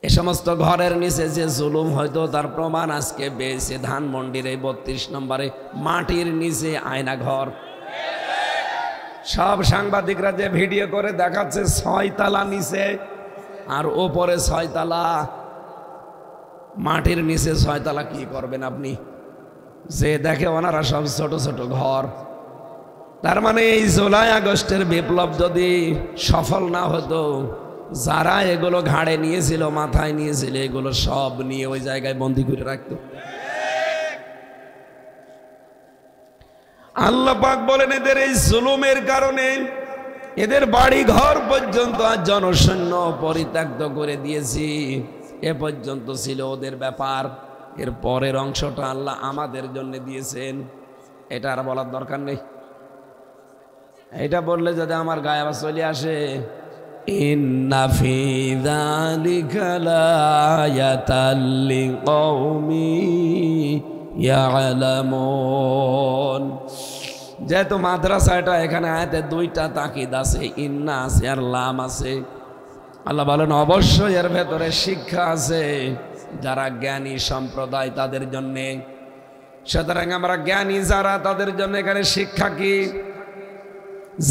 এ সমস্ত ঘরের নিচে যে জুলুম হয়তো তার প্রমাণ আজকে পেয়েছে ধানমন্ডির এই 32 নম্বরে মাটির নিচে আয়না ঘর। সব সাংবাদিকরা যে ভিডিও করে দেখাচ্ছে 6 তলা নিচে আর ওপরে 6 তলা, মাটির নিচে 6 তলা কি করবেন আপনি? যে দেখে ওনারা সব ছোট ছোট ঘর। তার মানে এই জুলাই আগস্টের বিপ্লব যদি সফল না হতো, যারা এগুলো ঘাড়ে নিয়েছিল, মাথায় নিয়েছিল, এগুলো সব নিয়ে ওই জায়গায় বন্দী করে রাখতো। আল্লাহ পাক বলেন এদের এই জুলুমের কারণে এদের বাড়ি ঘর পর্যন্ত আজ জনশূন্য পরিত্যক্ত করে দিয়েছি। এ পর্যন্ত ছিল ওদের ব্যাপার, এর পরের অংশটা আল্লাহ আমাদের জন্য দিয়েছেন। এটা আর বলার দরকার নেই। এটা বললে যদি আমার গায়ে আবার চলে আসে, ইন্না ফি যালিকা লায়াতাল লিকাউমিন ইয়ালামুন। যেহেতু মাদ্রাসাটা এখানে আয়াতে 2টা তাকিদ আছে, ইন্না আছে আর লাম আছে। আল্লাহ বলেন অবশ্যই এর ভেতরে শিক্ষা আছে যারা জ্ঞানী সম্প্রদায় তাদের জন্যে। সুতরাং আমরা জ্ঞানী যারা, তাদের জন্য এখানে শিক্ষা কি?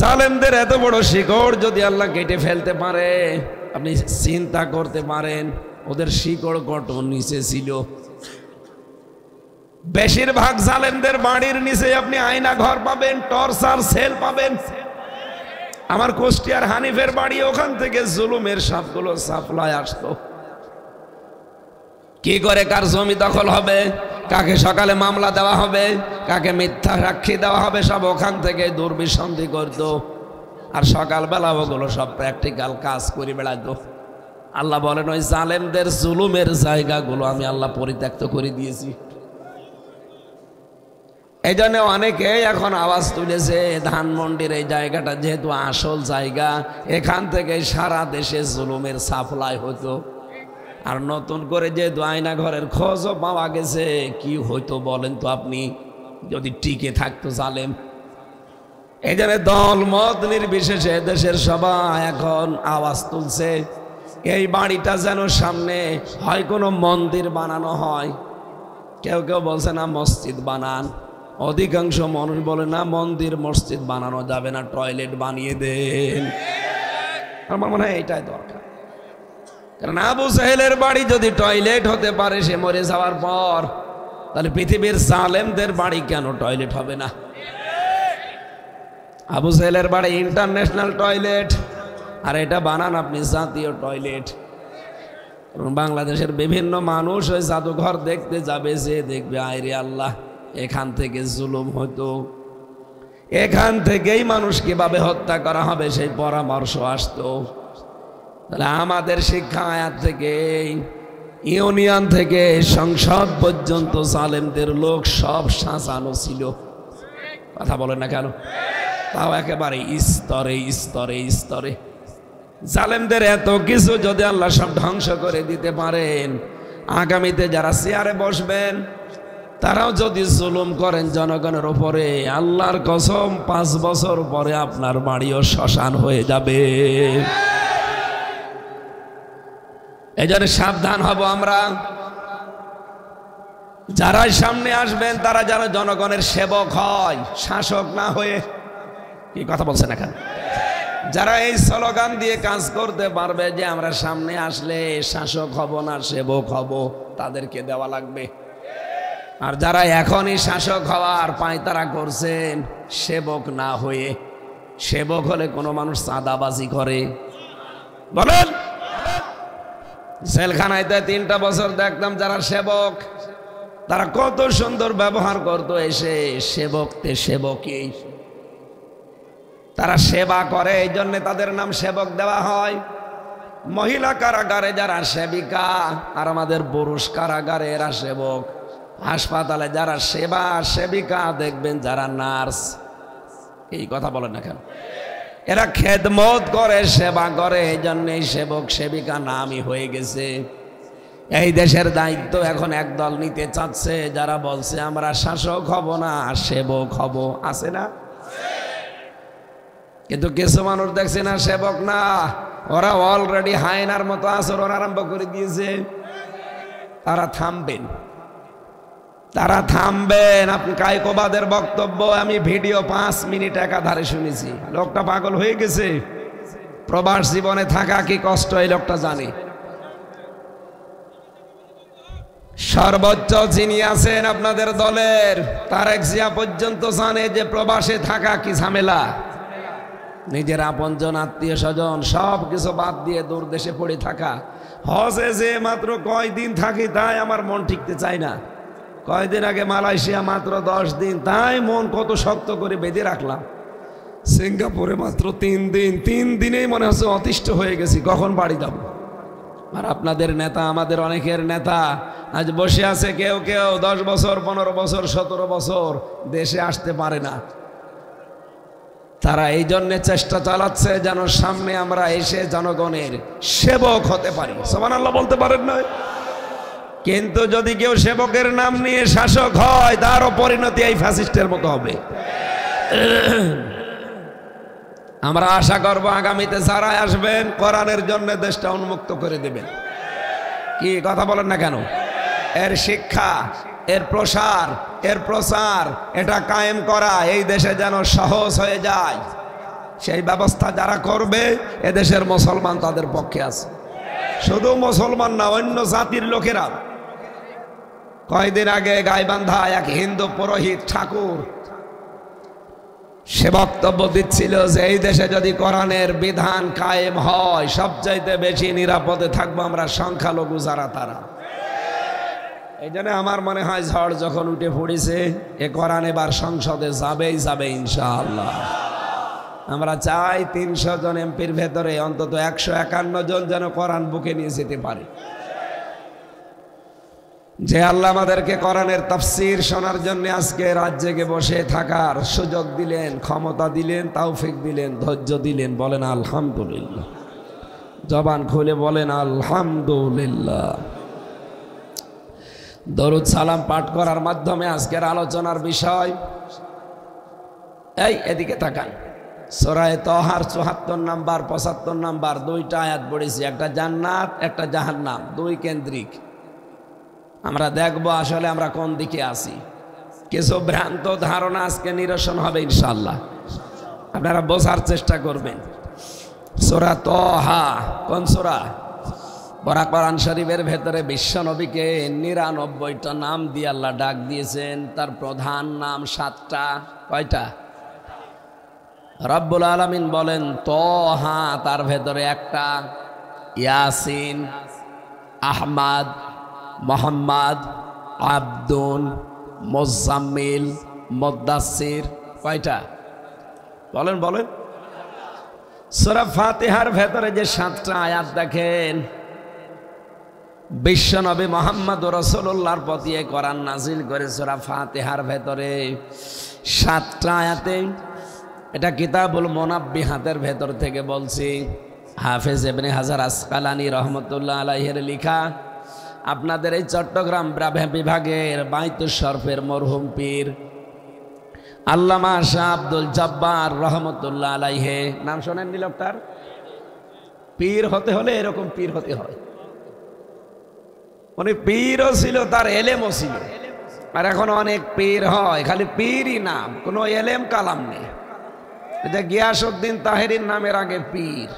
জালেমদের এত বড় শিকড় যদি আল্লাহ কেটে ফেলতে পারে, আপনি চিন্তা করতে পারেন ওদের শিকড় কত নিচে ছিল। বেশিরভাগ জালেমদের বাড়ির নিচে আপনি আয়না ঘর পাবেন, টর্চার সেল পাবেন। আমার কুষ্টিয়ার হানিফের বাড়ি, ওখান থেকে জুলুমের সবগুলো সাপ্লাই আসতো। কি করে কার জমি দখল হবে, কাকে সকালে মামলা দেওয়া হবে, কাকে মিথ্যা সাক্ষী দেওয়া হবে, সব ওখান থেকে দুর্বিসন্ধি করত। আর সকালবেলা ওগুলো সব প্র্যাকটিক্যাল কাজ করে বেড়াতো। আল্লাহ বলেন ওই জালেমদের জুলুমের জায়গাগুলো আমি আল্লাহ পরিত্যক্ত করে দিয়েছি। এই জন্য অনেকে এখন আওয়াজ তুলেছে ধানমন্ডির এই জায়গাটা যেহেতু আসল জায়গা, এখান থেকে সারা দেশে জুলুমের সাপ্লাই হতো। আর নতুন করে যেহেতু আয়না ঘরের খোঁজও পাওয়া গেছে, কি হইতো বলেন তো আপনি যদি টিকে থাকতো জালেম? এই জন্য দল মত নির্বিশেষে দেশের সবাই এখন আওয়াজ তুলছে এই বাড়িটা যেন সামনে হয় কোনো মন্দির বানানো হয়। কেউ কেউ বলছে না মসজিদ বানান, অধিকাংশ মানুষ বলে না মন্দির মসজিদ বানানো যাবে না, টয়লেট বানিয়ে দেন। আমার মনে হয় এইটাই দরকার। কারণ আবু সাহেলের বাড়ি যদি টয়লেট হতে পারে সে মরে যাওয়ার পর, তাহলে পৃথিবীর জালেমদের বাড়ি কেন টয়লেট হবে না? আবু সাহেলের বাড়ি ইন্টারন্যাশনাল টয়লেট, আর এটা বানান আপনি জাতীয় টয়লেট। বাংলাদেশের বিভিন্ন মানুষ ওই জাদুঘর দেখতে যাবে, যে দেখবে আয়রে আল্লাহ এখান থেকে জুলুম হতো, এখান থেকেই মানুষ কিভাবে হত্যা করা হবে সেই পরামর্শ আসতো। তাহলে আমাদের শিক্ষা আয়াত থেকে, ইউনিয়ন থেকে সংসদ পর্যন্ত জালেমদের লোক সব সাজানো ছিল। কথা বলেন না কেন? তাও একেবারে স্তরে স্তরে স্তরে। জালেমদের এত কিছু যদি আল্লাহ সব ধ্বংস করে দিতে পারেন, আগামীতে যারা চেয়ারে বসবেন তারাও যদি জুলুম করেন জনগণের উপরে, আল্লাহর কসম 5 বছর পরে আপনার বাড়িও শ্মশান হয়ে যাবে। এই জন্য সাবধান হব আমরা। যারাই সামনে আসবেন তারা যেন জনগণের সেবক হয়, শাসক না হয়ে। কি কথা বলছেন এখন? যারা এই স্লোগান দিয়ে কাজ করতে পারবে যে আমরা সামনে আসলে শাসক হব না সেবক হব, তাদেরকে দেওয়া লাগবে। আর যারা এখনই শাসক হওয়ার পায়তারা করছেন সেবক না হয়ে, সেবক হলে কোনো মানুষ চাঁদাবাজি করে? বলেন। জেলখানায় 3টা বছর দেখতাম যারা সেবক, তারা কত সুন্দর ব্যবহার করতো। এসে সেবকতে সেবকই, তারা সেবা করে, এই জন্য তাদের নাম সেবক দেওয়া হয়। মহিলা কারাগারে যারা সেবিকা, আর আমাদের পুরুষ কারাগারে এরা সেবক। হাসপাতালে যারা সেবা সেবিকা দেখবেন যারা নার্স, এই কথা বলেন না কেন? এরা খেদমত করে, সেবা করে, এই জন্যই সেবক সেবিকা নামই হয়ে গেছে। এই দেশের দায়িত্ব এখন একদল নিতে চাচ্ছে, যারা বলছে আমরা শাসক হব না সেবক হব। আছে না? কিন্তু কিছু মানুষ দেখছে না সেবক না, ওরা অলরেডি হায়নার মতো আচরণ আরম্ভ করে দিয়েছে। তারা থামবেন, তারা থামবেন। আপনি কায়কোবাদের বক্তব্য আমি ভিডিও 5 মিনিট একাধারে শুনেছি। লোকটা পাগল হয়ে গেছে। প্রবাস জীবনে থাকা কি কষ্ট এই লোকটা জানে। সর্বোচ্চ যিনি আছেন আপনাদের দলের তারেক জিয়া পর্যন্ত জানে যে প্রবাসে থাকা কি ঝামেলা। নিজের আপনজন আত্মীয় স্বজন সব কিছু বাদ দিয়ে দূর দেশে পড়ে থাকা। হজে যে মাত্র কয়দিন থাকি তাই আমার মন ঠিকতে চায় না। কয়দিন আগে মালয়েশিয়া মাত্র 10 দিন, তাই মন কত শক্ত করে বেঁধে রাখলাম। সিঙ্গাপুরে মাত্র 3 দিন, 3 দিনেই মনে হচ্ছে অতিষ্ঠ হয়ে গেছি, কখন বাড়ি যাব। আর আপনাদের নেতা, আমাদের অনেকের নেতা আজ বসে আছে, কেউ কেউ 10 বছর 15 বছর 17 বছর দেশে আসতে পারে না। তারা এই জন্য চেষ্টা চালাচ্ছে যেন সামনে আমরা এসে জনগণের সেবক হতে পারি। সুবহানাল্লাহ বলতে পারেন না? কিন্তু যদি কেউ সেবকের নাম নিয়ে শাসক হয় তারও পরিণতি এই ফ্যাসিস্টের মতো হবে। আমরা আশা করব আগামীতে যারা আসবেন কোরআনের জন্য দেশটা উন্মুক্ত করে দেবেন। কি কথা বলেন না কেন? এর শিক্ষা, এর প্রসার, এর প্রচার এটা কায়েম করা এই দেশে যেন সহজ হয়ে যায়, সেই ব্যবস্থা যারা করবে এদেশের মুসলমান তাদের পক্ষে আছে। শুধু মুসলমান না, অন্য জাতির লোকেরা। কয়েকদিন আগে গাইবান্ধা এক হিন্দু পুরোহিত ঠাকুর সে বক্তব্য দিচ্ছিল যে এই দেশে যদি কোরআনের বিধান কায়েম হয় সবচাইতে বেশি নিরাপদে থাকবো আমরা সংখ্যালঘু যারা তারা। এই জন্য আমার মনে হয় ঝড় যখন উঠে পড়েছে এ কোরআন এবার সংসদে যাবেই যাবে ইনশাআল্লাহ। আমরা চাই 300 জন এমপির ভেতরে অন্তত 151 জন যেন কোরআন বুকে নিয়ে যেতে পারে। যে আল্লাহ আমাদেরকে কোরআনের তাফসীর শোনার জন্য আজকে রাজ্যে বসে থাকার সুযোগ দিলেন, ক্ষমতা দিলেন, তৌফিক দিলেন, ধৈর্য দিলেন, বলেন আলহামদুলিল্লাহ। জবান খুলে বলেন আলহামদুলিল্লাহ। দরুদ সালাম পাঠ করার মাধ্যমে আজকের আলোচনার বিষয়, এই এদিকে তাকান, সূরা তাহার 74 নাম্বার 75 নাম্বার 2টা আয়াত পড়েছি। একটা জান্নাত, একটা জাহান্নাম, 2 কেন্দ্রিক। আমরা দেখব আসলে আমরা কোন দিকে আছি। কিছু ভ্রান্ত ধারণা আজকে নিরসন হবে ইনশাআল্লাহ। আপনারা বোঝার চেষ্টা করবেন। সূরা তাহা কোন সূরা? পরা কোরআন শরীফের ভেতরে বিশ্ব নবীকে 99টা নাম দিয়ে আল্লাহ ডাক দিয়েছেন। তার প্রধান নাম 7টা। কয়টা? রব্বুল আলামিন বলেন তাহা, তার ভেতরে একটা ইয়াসিন, আহমদ, মোহাম্মদ, আব্দুল, মুজাম্মিল, মুদাসসির। কয়টা বলেন বলেন? সূরা ফাতিহার ভেতরে যে 7টা আয়াত দেখেন, বিশ্বনবী মুহাম্মদ রাসূলুল্লাহর প্রতি এই কোরআন নাজিল করে সূরা ফাতিহার ভেতরে 7টা আয়াতে। এটা কিতাবুল মুনাব্বিহাতের ভেতর থেকে বলছি। হাফেজ ইবনে হাজার আসকালানী রহমতুল্লাহ আলাইহির লেখা। আপনাদের এই চট্টগ্রাম বিভাগের বাইতুশ শরফের মরহুম পীর আল্লামা শাহ আব্দুল জব্বার রহমতুল্লাহ আলাইহি, নাম শোনেননি লোকটার? পীর হতে হলে এরকম পীর হতে হয়। উনি পীরও ছিল, তার এলেমও ছিল। আর এখন অনেক পীর হয়, খালি পীরই নাম, কোনো এলেম কালাম নেই। এটা গিয়াসউদ্দিন তাহেরির নামের আগে পীর।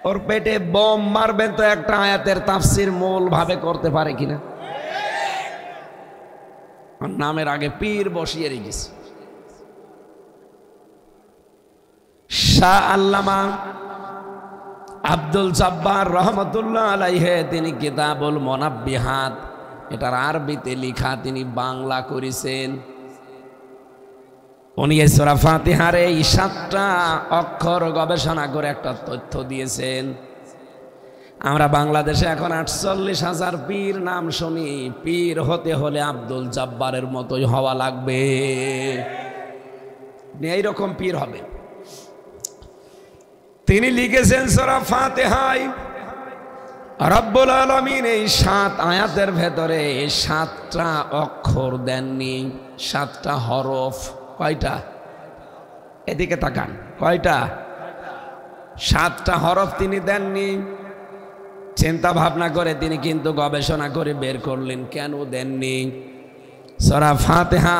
ওর পেটে বোম মারবেন তো একটা আয়াতের তাফসীর মূল ভাবে করতে পারে কিনা? নামের আগে পীর বসিয়ে রেখেছে। শাহ আল্লামা আব্দুল জব্বার রহমতুল্লাহ আলাইহি তিনি কিতাবুল মুনাব্বিহাত, এটার আরবিতে লেখা, তিনি বাংলা করেছেন। উনি এই সূরা ফাতিহার এই 7টা অক্ষর গবেষণা করে একটা তথ্য দিয়েছেন। আমরা বাংলাদেশে এখন 48,000 পীর নাম শুনি। পীর হতে হলে আব্দুল জব্বারের মতোই হওয়া লাগবে, এইরকম পীর হবে। তিনি লিখেছেন সূরা ফাতিহায় রব্বুল আলামিন এই 7 আয়াতের ভেতরে 7টা অক্ষর দেননি, 7টা হরফ। কয়টা? এদিকে তাকান, কয়টা? 7টা হরফ তিনি দেননি। চিন্তা ভাবনা করে তিনি কিন্তু গবেষণা করে বের করলেন কেন দেননি। সূরা ফাতিহা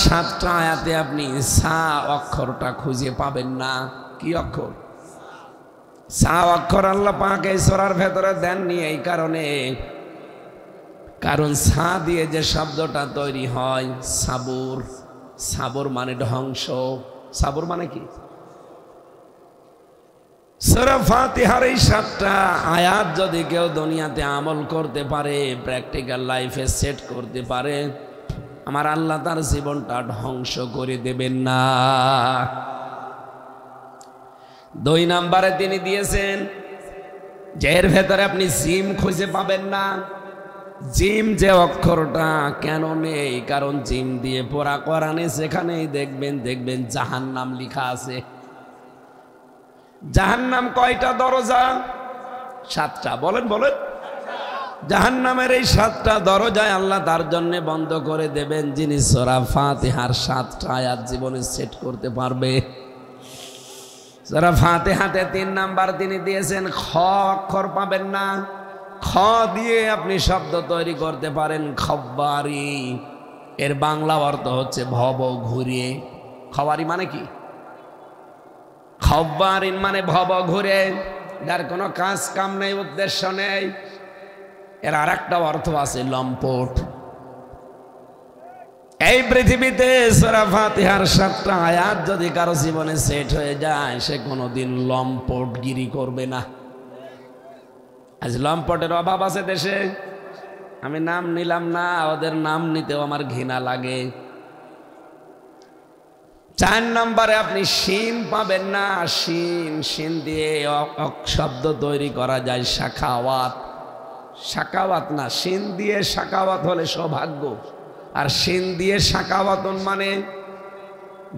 7টা আয়াতে আপনি সা অক্ষরটা খুঁজে পাবেন না। কি অক্ষর? সা অক্ষর আল্লাহ পাক এই সূরার ভেতরে দেননি এই কারণে, কারণ সা দিয়ে যে শব্দটা তৈরি হয় সাবুর, সাবুর মানে ধ্বংস। সাবুর মানে কি? সূরা ফাতিহার এই 7টা আয়াত যদি কেউ দুনিয়াতে আমল করতে পারে, প্র্যাকটিক্যাল লাইফে সেট করতে পারে, আমার আল্লাহ তার জীবনটা ধ্বংস করে দেবেন না। 2 নম্বরে তিনি দিয়েছেন যে এর ভেতরে আপনি জিম খুঁজে পাবেন না। জিম যে অক্ষরটা কেন নেই? কারণ জিম দিয়ে পড়া কোরআনে যেখানেই দেখবেন জাহান্নাম লেখা আছে। জাহান্নাম কয়টা দরজা? 7টা। বলেন বলেন। জাহান্নামের এই 7টা দরজায় আল্লাহ তার জন্য বন্ধ করে দেবেন যিনি সূরা ফাতিহার 7টা আয়াত জীবনে সেট করতে পারবে। সূরা ফাতিহাতে 3 নাম্বার তিনি দিয়েছেন খ অক্ষর পাবেন না। খ দিয়ে আপনি শব্দ তৈরি করতে পারেন খব্বারি। এর বাংলা অর্থ হচ্ছে ভব ঘুরিয়ে। খবারি মানে কি? খব্বারিন মানে ভব ঘুরে, যার কোনো কাজ কাম নেই, উদ্দেশ্য নেই। এর আরেকটা অর্থ আছে লম্পট। এই পৃথিবীতে সূরা ফাতিহার 7টা আয়াত যদি কারো জীবনে সেট হয়ে যায়, সে কোনোদিন লম্পটগিরি করবে না। আজ লম্পটের অভাব আছে দেশে। আমি নাম নিলাম না, ওদের নাম নিতেও আমার ঘৃণা লাগে। 4 নম্বরে আপনি শিন পাবেন না। শিন দিয়ে শব্দ তৈরি করা যায় শাখাওয়াত। শাকাওয়াত না, শিন দিয়ে শাকাওয়াত হলে সৌভাগ্য, আর শিন দিয়ে শাকাওয়াতন মানে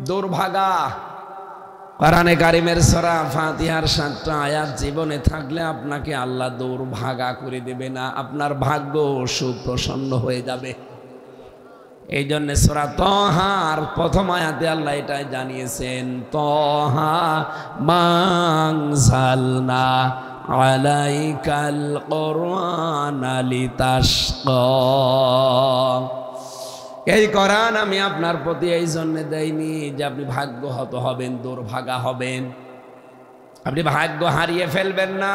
দুর্ভাগা। কোরআনে কারিমের সূরা ফাতিহার 7টা আয়াত জীবনে থাকলে আপনাকে আল্লাহ দুর্ভাগা করে দেবে না, আপনার ভাগ্য সুপ্রসন্ন হয়ে যাবে। এই জন্য সূরা তাহার প্রথম আয়াতে আল্লাহ এটাই জানিয়েছেন, তাহা মা আনজালনা আলাইকাল কুরআনা লিতাশকা। এই কোরআন আমি আপনার প্রতি এই জন্য দেইনি যে আপনি ভাগ্যহত হবেন, দুর্ভাগা হবেন, আপনি ভাগ্য হারিয়ে ফেলবেন না।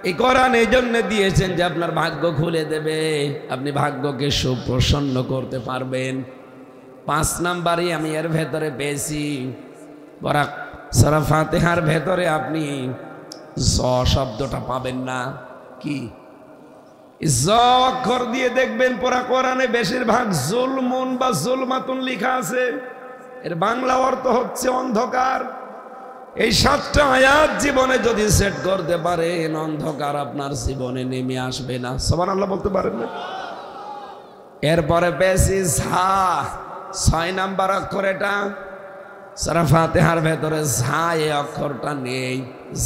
এই কোরআন এই জন্য দিয়েছেন যে আপনার ভাগ্য খুলে দেবে, আপনি ভাগ্যকে সুপ্রসন্ন করতে পারবেন। 5 নাম্বারই আমি এর ভেতরে পেয়েছি, সূরা ফাতিহার ভেতরে আপনি জ শব্দটা পাবেন না। কি? জ অক্ষর দিয়ে দেখবেন পুরা কোরআনে বেশিরভাগ জুলমুন বা জুলমাতুন লেখা আছে। এর বাংলা অর্থ হচ্ছে অন্ধকার। এই 7টা আয়াত জীবনে যদি সেট করতে পারেন, অন্ধকার আপনার জীবনে নেমে আসবে না। সুবহানাল্লাহ বলতে পারেন না? এরপরে পেয়েছি ঝা। 6 নাম্বার অক্ষর এটা। সূরা ফাতিহার ভেতরে ঝা এই অক্ষরটা নেই।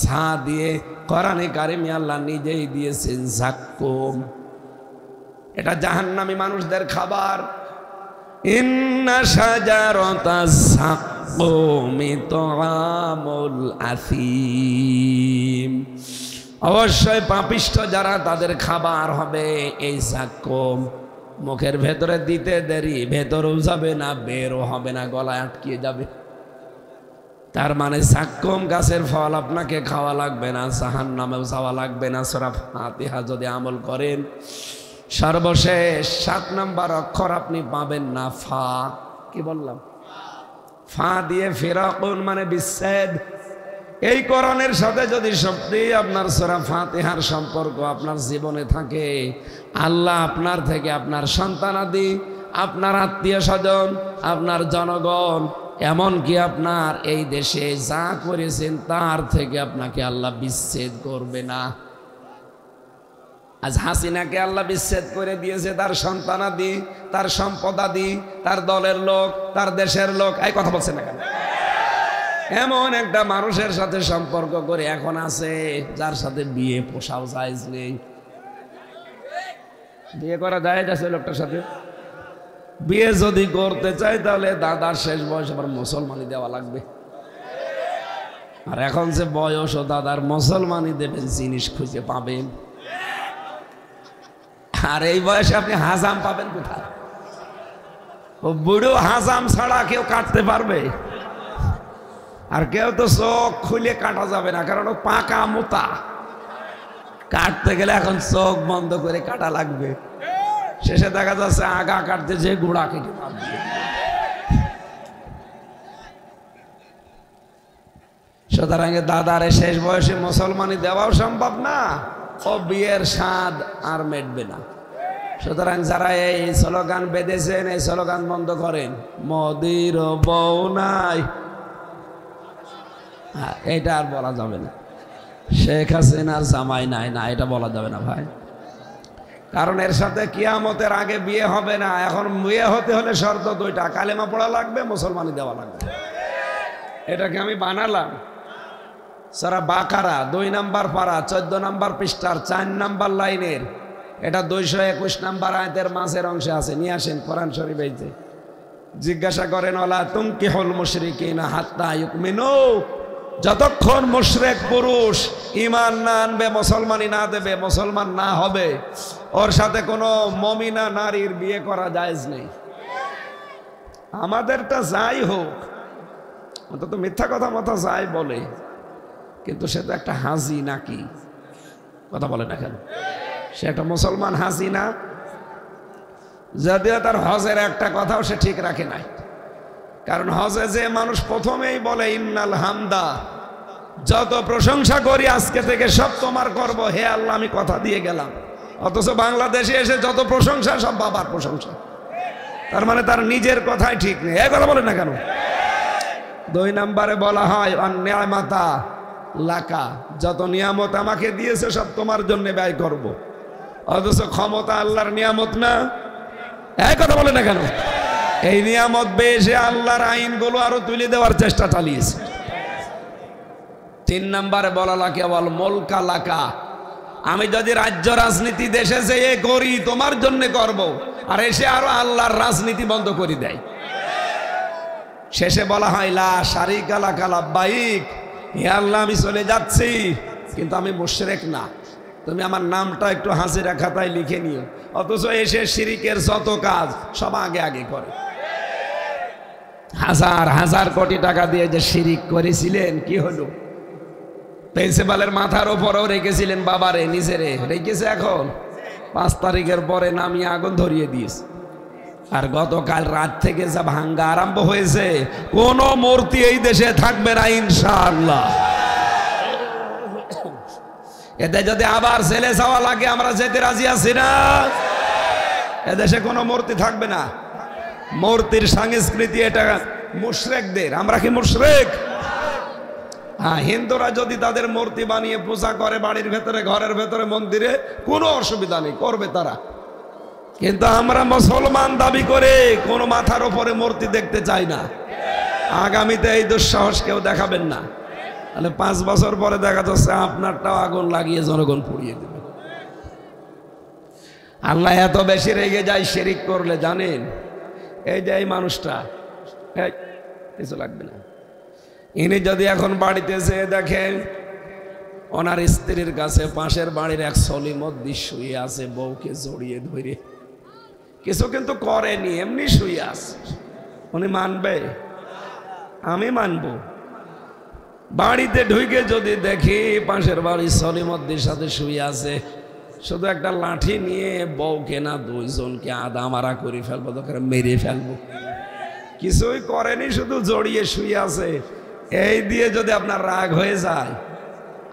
ঝা দিয়ে কোরআনে কারিমে আল্লাহ নিজেই দিয়েছেন যাক্কুম। এটা জাহান্নামী মানুষদের খাবার। ইন্না শাজারাতাজ যাক্কুমি তুআমুল আসিম। অবশ্যই পাপিষ্ঠ যারা, তাদের খাবার হবে এই যাক্কুম। মুখের ভেতরে দিতে দেরি, ভেতরেও যাবে না, বেরও হবে না, গলায় আটকিয়ে যাবে। তার মানে যাক্কুম গাছের ফল আপনাকে খাওয়া লাগবে না, জাহান্নামেও যাওয়া লাগবে না সূরা ফাতিহা যদি আমল করেন। সর্বশেষ 7 নাম্বার অক্ষর আপনি পাবেন না ফা। কি বললাম? ফা দিয়ে ফিরাকুন মানে বিচ্ছেদ। এই কোরআনের সাথে যদি সত্যি আপনার সূরা ফাতিহার সম্পর্ক আপনার জীবনে থাকে, আল্লাহ আপনার থেকে আপনার সন্তানাদি, আপনার আত্মীয় স্বজন, আপনার জনগণ, এমনকি আপনার এই দেশে যা করেছেন তার থেকে আপনাকে আল্লাহ বিচ্ছেদ করবে না। আজ হাসিনাকে আল্লাহ বিচ্ছেদ করে দিয়েছে, তার সন্তানাদি, তার সম্পদাদি, তার দলের লোক, তার দেশের লোক। এই কথা বলছেন না কেন? এমন একটা মানুষের সাথে সম্পর্ক করে এখন আছে যার সাথে বিয়ে পোষাও জায়েজ নেই। বিয়ে করা জায়েজ আছে লোকটার সাথে? বিয়ে যদি করতে চাই তাহলে দাদার শেষ বয়স আবার মুসলমানি দেওয়া লাগবে। আর এখন যে বয়স ও দাদার মুসলমানই দেবেন জিনিস খুঁজে পাবেন, আর এই বয়সে আপনি হাজাম পাবেন কোথায়? ও বুড়ো হাজাম ছাড়া কেউ কাটতে পারবে? আর কেউ তো চোখ খুলে কাটা যাবে না, কারণ ও পাকা মোটা। কাটতে গেলে এখন চোখ বন্ধ করে কাটা লাগবে, শেষে দেখা যাচ্ছে আগা কাটতে যে গোড়া কেটে পাবে। সুতরাং দাদারে শেষ বয়সে মুসলমানি দেওয়াও সম্ভব না, ও বিয়ের স্বাদ আর মেটবে না। সুতরাং যারা এই স্লোগান বেঁধেছেন, এই স্লোগান বন্ধ করেন। মোদির বউ নাই, এটা আর বলা যাবে না। শেখ হাসিনার জামাই নাই, না এটা বলা যাবে না ভাই, কারণ এর সাথে কিয়ামতের আগে বিয়ে হবে না। এখন বিয়ে হতে হলে শর্ত দুইটা, কালেমা পড়া লাগবে, মুসলমানি দেওয়া লাগবে। এটাকে আমি বানালাম। সারা বাকারা 2 নম্বর পারা 14 নম্বর পৃষ্ঠার 4 নম্বর লাইনের, এটা 221 নম্বর আয়াতের মাঝের অংশে আছে। নিয়ে আসেন কোরআন শরীফ। এইতে জিজ্ঞাসা করেন, ওয়ালা তুনকিহুল মুশরিকিনা হাত্তা ইউমিনু, যতক্ষণ মুশরিক পুরুষ ঈমান না আনবে, মুসলমানি না দেবে, মুসলমান না হবে, ওর সাথে কোনো মুমিনা নারীর বিয়ে করা জায়েজ নেই। আমাদেরটা যাই হোক, অন্তত মিথ্যা কথা মতো যাই বলে, কিন্তু সে তো একটা হাজি নাকি, কথা বলে না কেন? সে একটা মুসলমান হাজি না? যদিও তার হজের একটা কথাও সে ঠিক রাখে নাই, কারণ হজে যে মানুষ প্রথমেই বলে ইন্নাল হামদা, যত প্রশংসা করি আজকে থেকে সব তোমার করব, হে আল্লাহ আমি কথা দিয়ে গেলাম, অথচ বাংলাদেশে এসে যত প্রশংসা সব বাবার প্রশংসা। তার মানে তার নিজের কথাই ঠিক নেই। এ কথা বলে না কেন? 2 নম্বরে বলা হয় অন্যায়মাতা লাকা, যত নিয়ামত আমাকে দিয়েছে সব তোমার জন্য ব্যয় করব, অথচ ক্ষমতা আল্লাহর নিয়ামত না? এই কথা বলে না কেন? এই নিয়ামত বেশে আল্লাহর আইনগুলো আরো তুলে দেওয়ার চেষ্টা চালিয়েছে। 3 নম্বরে বলা লাগে কেবল মুলকা লাকা, আমি যদি রাজ্য রাজনীতি দেশে যেয়ে করি তোমার জন্য করব, আর এসে আরো আল্লাহর রাজনীতি বন্ধ করে দেয়। শেষে বলা হয় লা শারিকা লাকা লাব্বাইক, হে আল্লাহ আমি চলে যাচ্ছি, কিন্তু আমি মুশরিক না, তুমি আমার নামটা একটু হাজিরা খাতায় লিখে নিও। অথচ এসে শিরিকের যত কাজ সব আগে আগে করে। হাজার হাজার কোটি টাকা দিয়ে যে শিরিক করেছিলেন, কি হলো? প্রিন্সিপালের মাথার উপরেও রেখেছিলেন বাবারে, নিজেরে রেখেছে, এখন 5 তারিখের পরে নামিয়ে আগুন ধরিয়ে দিয়েছে। আর গতকাল রাত থেকে যা ভাঙ্গা আরম্ভ হয়েছে, কোন মূর্তি এই দেশে থাকবে না ইনশাআল্লাহ। এতে যদি আবার ছেলে যাওয়া লাগে আমরা যেতে রাজি আছি না। এদেশে কোনো মূর্তি থাকবে না। মূর্তির সংস্কৃতি এটা মুশরিকদের। আমরা কি মুশরিক? হ্যাঁ, হিন্দুরা যদি তাদের মূর্তি বানিয়ে পূজা করে বাড়ির ভেতরে, ঘরের ভেতরে, মন্দিরে, কোনো অসুবিধা নেই, করবে তারা। কিন্তু আমরা মুসলমান দাবি করে কোনো মাথার উপরে মূর্তি দেখতে চাই না। আগামীতে এই দুঃসাহস কেউ দেখাবেন না, তাহলে 5 বছর পরে দেখা যাচ্ছে আপনারটাও আগুন লাগিয়ে জনগণ পুড়িয়ে দেবে। আল্লাহ এত বেশি রেগে যায় শিরিক করলে, জানেন? এই যে এই মানুষটা, কিছু লাগবে না, ইনি যদি এখন বাড়িতে যেয়ে দেখেন ওনার স্ত্রীর কাছে পাশের বাড়ির এক সলিমদ্দি শুয়ে আছে, বউকে জড়িয়ে ধরে, কিছু কিন্তু করেনি, এমনি শুয়ে আছে, উনি মানবে? আমি মানবো? বাড়িতে ঢুকে যদি দেখি পাশের বাড়ির সলিমদ্দির সাথে শুয়ে আছে, শুধু একটা লাঠি নিয়ে বউকে না 2 জনকে আদা মারা করে ফেলবো, দরকার মেরে ফেলবো। কিছুই করেনি, শুধু জড়িয়ে শুয়ে আছে, এই দিয়ে যদি আপনার রাগ হয়ে যায়,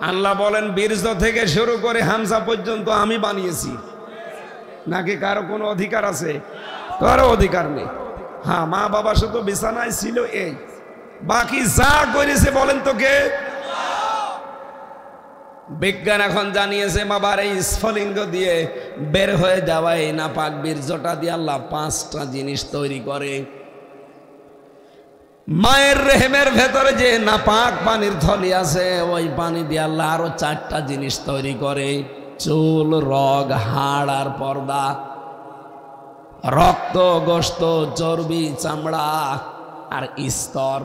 আল্লাহ বলেন বীর্য থেকে শুরু করে হামজা পর্যন্ত আমি বানিয়েছি, নাকি কারো কোনো অধিকার আছে? কারো অধিকার নেই। হ্যাঁ, মা বাবা শুধু বিছানায় ছিল, এই বাকি যা করেছে বলেন তো কে? বিজ্ঞান এখন জানিয়েছে বাবার এই স্ফলিঙ্গ দিয়ে বের হয়ে যাওয়া এই নাপাক বীর্যটা দিয়ে আল্লাহ 5টা জিনিস তৈরি করে। মায়ের রেহেমের ভেতরে যে নাপাক পানির থলি আছে, ওই পানি দিয়ে আল্লাহ আরো 4টা জিনিস তৈরি করে: চুল, রগ, হাড় আর পর্দা, রক্ত, গোশত, চর্বি, চামড়া আর স্তর।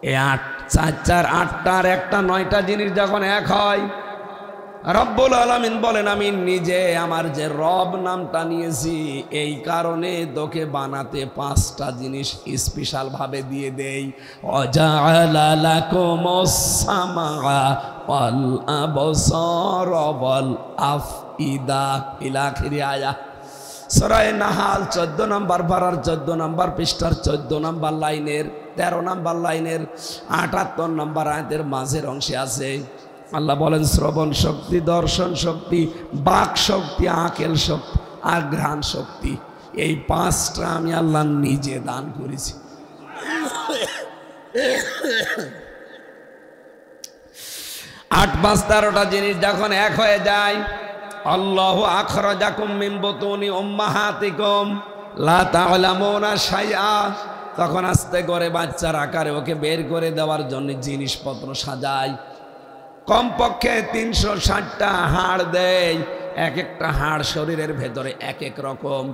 এই 8 চার চার আটটার একটা নয়টা জিনিস যখন এক হয়, রব্বুল আলামিন বলেন আমি নিজে আমার যে রব নামটা নিয়েছি এই কারণে তোকে বানাতে পাঁচটা জিনিস স্পেশাল ভাবে দিয়ে দেই। ওয়াজাআলা লাকুমুস সামআ ওয়াল আবসারা ওয়াল আফইদা ইলা আখিরি আয়া। সূরা নাহাল 14 নম্বর পারার 14 নম্বর পৃষ্ঠার 14 নম্বর লাইনের 13 নম্বর লাইনের 78 নম্বর আয়াতের মাঝের অংশে আছে। আল্লাহ বলেন শ্রবণ শক্তি, দর্শন শক্তি, বাক শক্তি, আকেল শক্তি আর ঘ্রাণ শক্তি, এই পাঁচটা আমি আল্লাহ নিজে দান করেছি। 8 5 13টা জিনিস যখন এক হয়ে যায়, আল্লাহু আখরাজাকুম মিন বুতুনি উম্মাহাতিকুম লা তা'লামুনা শাইআ, তখন আস্তে করে বাচ্চার আকারে ওকে বের করে দেওয়ার জন্য জিনিসপত্র সাজায়। কমপক্ষে 360টা হাড় দেয়, এক একটা হাড় শরীরের ভেতরে এক এক রকম।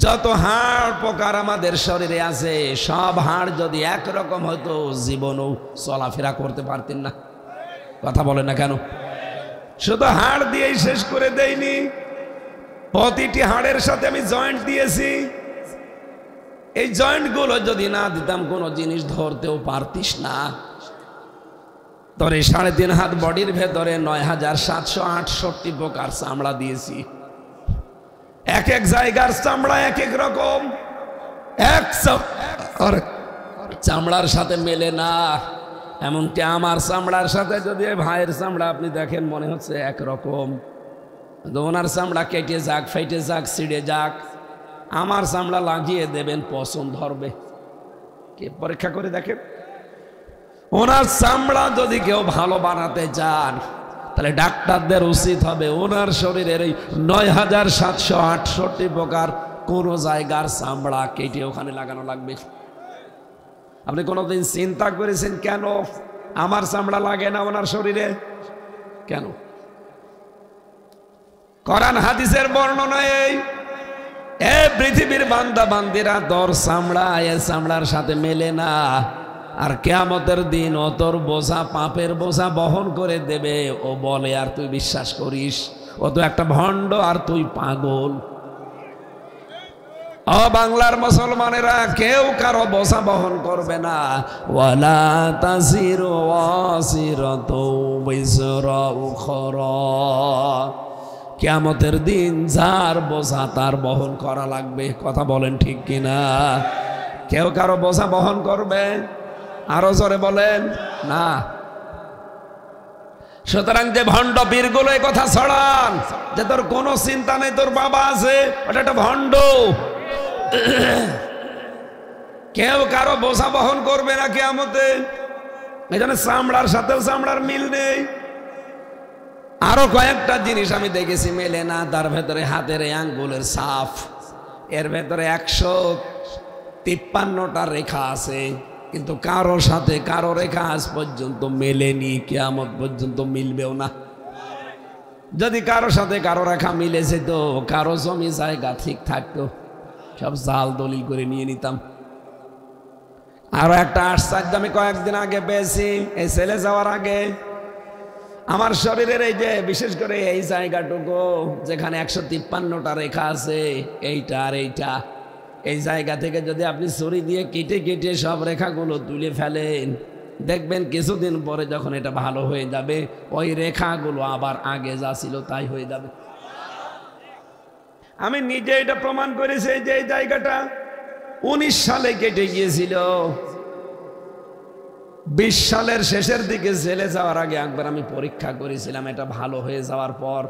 যত হাড় প্রকার আমাদের শরীরে আছে সব হাড় যদি একরকম হতো জীবনেও চলাফেরা করতে পারতেন না। কথা বলে না কেন? শুধু হাড় দিয়েই শেষ করে দেয়নি, প্রতিটি হাড়ের সাথে আমি জয়েন্ট দিয়েছি। এই জয়েন্টগুলো যদি না দিতাম কোনো জিনিস ধরতেও পারতিস না। তোর এই 3.5 হাত বডির ভেতরে 9768 প্রকার চামড়া দিয়েছি। এক এক জায়গার চামড়া এক এক রকম, এক চামড়ার সাথে মেলে না। এমনকি আমার চামড়ার সাথে যদি ভাইয়ের চামড়া আপনি দেখেন মনে হচ্ছে একরকম, ওনার চামড়া কেটে যাক, ফেটে যাক, ছিঁড়ে যাক, আমার চামড়া লাগিয়ে দেবেন পছন্দ ধরবে। কে পরীক্ষা করে দেখেন। ওনার চামড়া যদি কেউ ভালো বানাতে চান তাহলে ডাক্তারদের উচিত হবে ওনার শরীরের এই 9768 প্রকার কোন জায়গার চামড়া কেটে ওখানে লাগানো লাগবে। আপনি কোনোদিন চিন্তা করেছেন কেন আমার চামড়া লাগে না ওনার শরীরে? কেন? কোরআন হাদিসের বর্ণনা এই, এ পৃথিবীর বান্দা বান্দিরা তোর চামড়া এ চামড়ার সাথে মেলে না, আর কিয়ামতের দিন ও তোর বোঝা, পাপের বোঝা বহন করে দেবে। ও বলে আর তুই বিশ্বাস করিস? ও তো একটা ভণ্ড আর তুই পাগল। ও বাংলার মুসলমানেরা, কেউ কারো বোঝা বহন করবে না। ওয়ালা তাসিরু ওয়াসিরাতু বিজরা উখরা, কিয়ামতের দিন যার বোঝা তার বহন করা লাগবে। কথা বলেন ঠিক কিনা? কেউ কারো বোঝা বহন করবে? আরো জোরে বলেন না। সুতরাং যে ভণ্ড পীরগুলো এই কথা ছড়ান যে তোর কোনো চিন্তা নেই, তোর বাবা আছে, ওটা একটা ভণ্ড। কেউ কারো বোঝা বহন করবে না কিয়ামতে। এই জন্য চামড়ার সাথেও চামড়ার মিল নেই। আরো কয়েকটা জিনিস আমি দেখেছি মেলে না, তার ভেতরে হাতের এই আঙ্গুলের ছাপ, এর ভেতরে 153টা রেখা আছে, কিন্তু কারোর সাথে কারো রেখা আজ পর্যন্ত মেলেনি, কিয়ামত পর্যন্ত মিলবেও না। যদি কারোর সাথে কারো রেখা মিলেছে তো কারো জমি জায়গা ঠিক থাকতো, সব জাল দলিল করে নিয়ে নিতাম। আরো একটা আশ্চর্য আমি কয়েকদিন আগে পেয়েছি, এই ছেলে যাওয়ার আগে। আমার শরীরের এই যে বিশেষ করে এই জায়গাটুকু যেখানে 153টা রেখা আছে, এইটা আর এইটা, এই জায়গা থেকে যদি আপনি ছুরি দিয়ে কেটে কেটে সব রেখাগুলো তুলে ফেলেন, দেখবেন কিছুদিন পরে যখন এটা ভালো হয়ে যাবে ওই রেখাগুলো আবার আগে যা ছিল তাই হয়ে যাবে। আমি নিজে এটা প্রমাণ করেছি যে এই জায়গাটা 19 সালে কেটে গিয়েছিল। 20 সালের শেষের দিকে জেলে যাওয়ার আগে একবার আমি পরীক্ষা করেছিলাম, এটা ভালো হয়ে যাওয়ার পর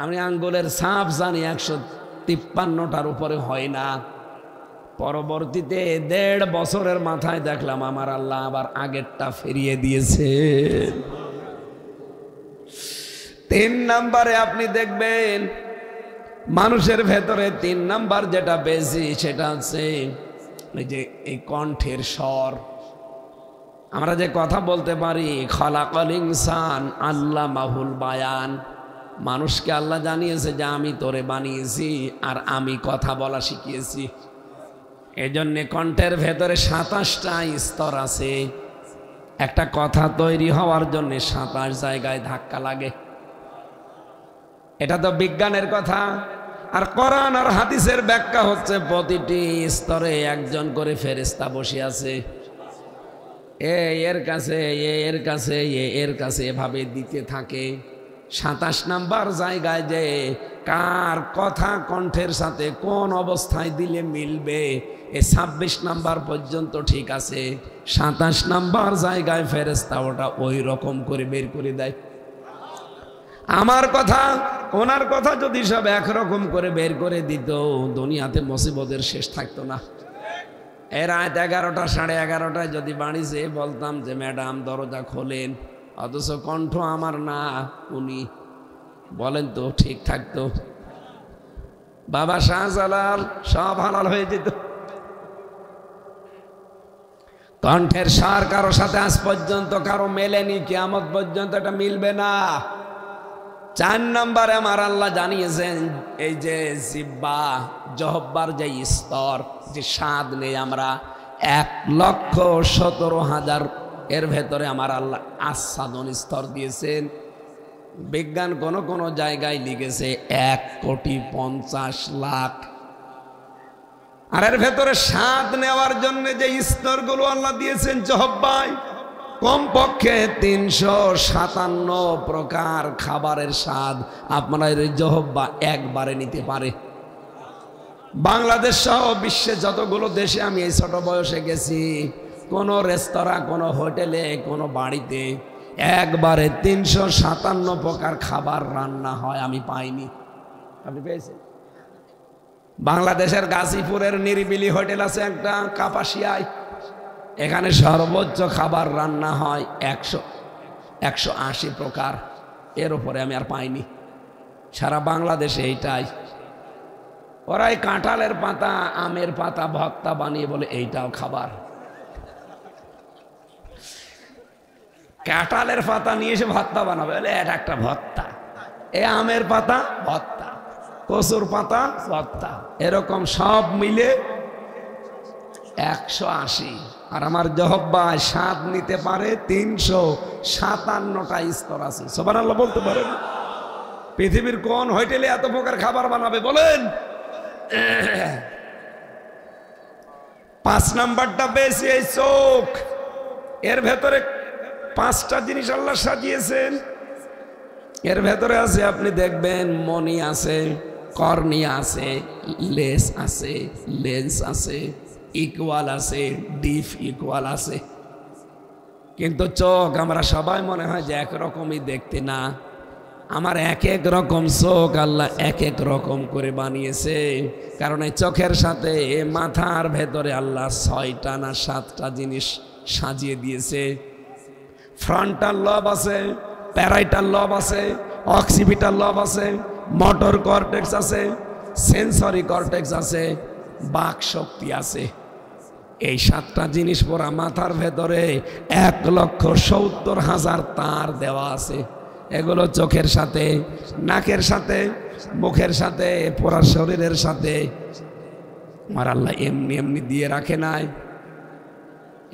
আমি আঙ্গুলের ছাপ জানি 153টার উপরে হয় না। পরবর্তীতে 1.5 বছরের মাথায় দেখলাম আমার আল্লাহ আবার আগেরটা ফিরিয়ে দিয়েছে। 3 নম্বরে আপনি দেখবেন মানুষের ভেতরে 3 নাম্বার যেটা বেশি সেটা হচ্ছে এই যে এই কণ্ঠের স্বর। আমরা যে কথা বলতে পারি, খলাকাল ইনসান আল্লামাহুল বায়ান, মানুষকে আল্লাহ জানিয়েছে যে আমি তোরে বানিয়েছি আর আমি কথা বলা শিখিয়েছি। এজন্য কণ্ঠের ভেতরে 27টা স্তর আছে। একটা কথা তৈরি হওয়ার জন্য 27 জায়গায় ধাক্কা লাগে। এটা তো বিজ্ঞানের কথা। আর কোরআন আর হাদিসের ব্যাখ্যা হচ্ছে প্রতিটি স্তরে একজন করে ফেরেশতা বসে আছে। এর কাছে এর কাছে এর কাছে এভাবে দিতে থাকে। 27 নাম্বার জায়গায় যে কার কথা কণ্ঠের সাথে কোন অবস্থায় দিলে মিলবে, 26 নাম্বার পর্যন্ত ঠিক আছে। 27 নাম্বার জায়গায় ফেরেশতা ওটা ওই রকম করে বের করে দেয়। আমার কথা ওনার কথা যদি সব একরকম করে বের করে দিত, দুনিয়াতে মুসিবতের শেষ থাকতো না। রাত 11টা 11:30টায় যদি বাড়ি যেয়ে বলতাম যে ম্যাডাম দরজা খোলেন, অথচ কণ্ঠ আমার না উনি, বলেন তো ঠিক থাকতো? বাবা শাহজালাল সব হালাল হয়ে যেত। কণ্ঠের সার কারো সাথে আজ পর্যন্ত কারো মেলেনি, কিয়ামত পর্যন্ত এটা মিলবে না। 4 নম্বরে আমার আল্লাহ জানিয়েছেন এই যে জিহ্বা জহব্বার যে স্তর, যে স্বাদ নেই আমরা 1,17,000 এর ভেতরে আমার আল্লাহ আস্বাদন স্তর দিয়েছেন। বিজ্ঞান কোন জায়গায় লিখেছে 1,50,00,000। আর এর ভেতরে স্বাদ নেওয়ার জন্য যে স্তরগুলো আল্লাহ দিয়েছেন জহব্বায়, কমপক্ষে 357 প্রকার খাবারের স্বাদ আপনার এই জহব্বা একবারে নিতে পারে। বাংলাদেশ সহ বিশ্বে যতগুলো দেশে আমি এই ছোট বয়সে গেছি, কোন রেস্তোরাঁ, কোন হোটেলে, কোন বাড়িতে একবারে 357 প্রকার খাবার রান্না হয় আমি পাইনি। আপনি পেয়েছেন? বাংলাদেশের গাজীপুরের নিরিবিলি হোটেল আছে একটা, কাপাসিয়ায়, এখানে সর্বোচ্চ খাবার রান্না হয় 180 প্রকার। এর উপরে আমি আর পাইনি সারা বাংলাদেশে। এইটাই ওরাই কাঁঠালের পাতা, আমের পাতা ভর্তা বানিয়ে বলে এইটাও খাবার। কাঁঠালের পাতা নিয়ে এসে ভর্তা বানাবে, বলে এটা একটা ভর্তা। এ আমের পাতা ভর্তা, কচুর পাতা ভর্তা, এরকম সব মিলে 180। আর আমার জহব্বায় স্বাদ নিতে পারে 357টা স্তর আছে। সুবহানাল্লাহ বলতে পারেন? পৃথিবীর কোন হোটেলে এত প্রকার খাবার বানাবে বলেন? 5 নাম্বারটা বেশি, এই চোখ। এর ভেতরে 5টা জিনিস আল্লাহ সাজিয়েছেন। এর ভেতরে আছে, আপনি দেখবেন, মনি আছে, কর্নিয়া আছে, লেস আছে, লেন্স আছে, ইকুয়াল আছে, ডিপ ইকুয়াল আছে। কিন্তু চোখ আমরা সবাই মনে হয় যে একরকমই দেখতে, না। আমার এক এক রকম চোখ আল্লাহ এক এক রকম করে বানিয়েছে। কারণ এই চোখের সাথে মাথার ভেতরে আল্লাহ 6টা না 7টা জিনিস সাজিয়ে দিয়েছে। ফ্রন্টাল লব আছে, প্যারাইটাল লব আছে, অক্সিপিটাল লব আছে, মোটর কর্টেক্স আছে, সেন্সরি কর্টেক্স আছে, বাক শক্তি আছে। এই 7টা জিনিস পড়া মাথার ভেতরে 1,70,000 তার দেওয়া আছে। এগুলো চোখের সাথে, নাকের সাথে, মুখের সাথে, পুরা শরীরের সাথে আমার আল্লাহ এমনি এমনি দিয়ে রাখে নাই।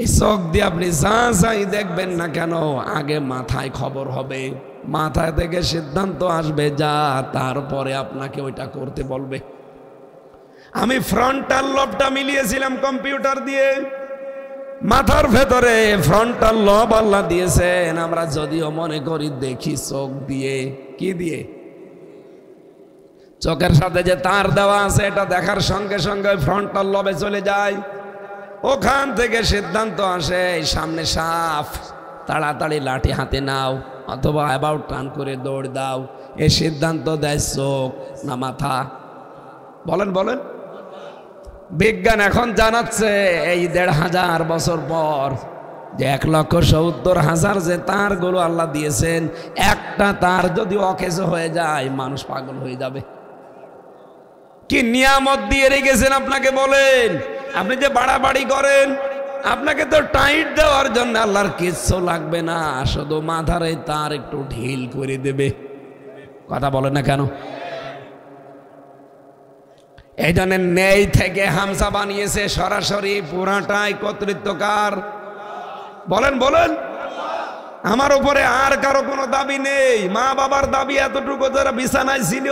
এই চোখ দিয়ে আপনি যা যাই দেখবেন না কেন, আগে মাথায় খবর হবে, মাথায় থেকে সিদ্ধান্ত আসবে যা, তারপরে আপনাকে ওইটা করতে বলবে। আমি ফ্রন্টাল লবটা মিলিয়েছিলাম কম্পিউটার দিয়ে, মাথার ভেতরে ফ্রন্টাল লব আল্লাহ দিয়েছেন। আমরা যদিও মনে করি দেখি চোখ দিয়ে, কি দিয়ে? চোখের সাথে যে তার দেওয়া আছে, এটা দেখার সঙ্গে সঙ্গে ফ্রন্টাল লবে চলে যায়। ওখান থেকে সিদ্ধান্ত আসে সামনে সাপ, তাড়াতাড়ি লাঠি হাতে নাও, অথবা অ্যাবাউট টার্ন করে দৌড় দাও। এই সিদ্ধান্ত দেয় চোখ না মাথা? বলেন বলেন। বিজ্ঞান এখন জানাচ্ছে এই 1,500 বছর পর যে 1,70,000 যে তারগুলো আল্লাহ দিয়েছেন, একটা তার যদি অকেজ হয়ে যায় মানুষ পাগল হয়ে যাবে। কি নিয়ামত দিয়ে রেখেছেন আপনাকে বলেন? আপনি যে বাড়াবাড়ি করেন, আপনাকে তো টাইট দেওয়ার জন্য আল্লাহর কিচ্ছু লাগবে না, শুধু মাথার এই তার একটু ঢিল করে দেবে। কথা বলে না কেন? এই জন্য নেই থেকে হামসা বানিয়েছে, সরাসরি পুরাটাই কর্তৃত্বকার। বলেন বলেন, আমার উপরে আর কারো কোনো দাবি নেই। মা বাবার দাবি এতটুকু, যারা বিছানায় ছিল,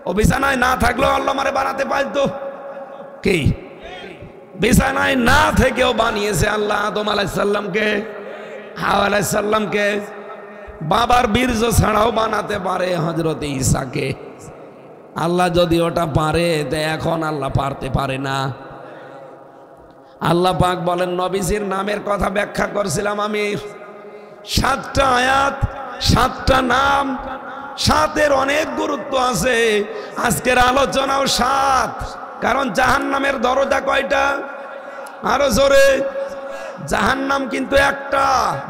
ও বিছানায় না থাকলেও আল্লাহ আমারে বানাতে পারতো। কি বিছানায় না থেকেও বানিয়েছে আল্লাহ আদম আলাইহিস সালামকে, হাওয়া আলাইহিস সালামকে। বাবার বীর্য ছাড়াও বানাতে পারে হযরত ঈসাকে। আল্লাহ যদি ওটা পারে, তো এখন আল্লাহ পারতে পারে না? আল্লাহ পাক বলেন, নবীজির নামের কথা ব্যাখ্যা করছিলাম আমি। 7টা আয়াত, 7টা নাম, 7-এর অনেক গুরুত্ব আছে। আজকের আলোচনাও 7, কারণ জাহান্নামের দরজা কয়টা? আরো জোরে। জাহান্নাম কিন্তু একটা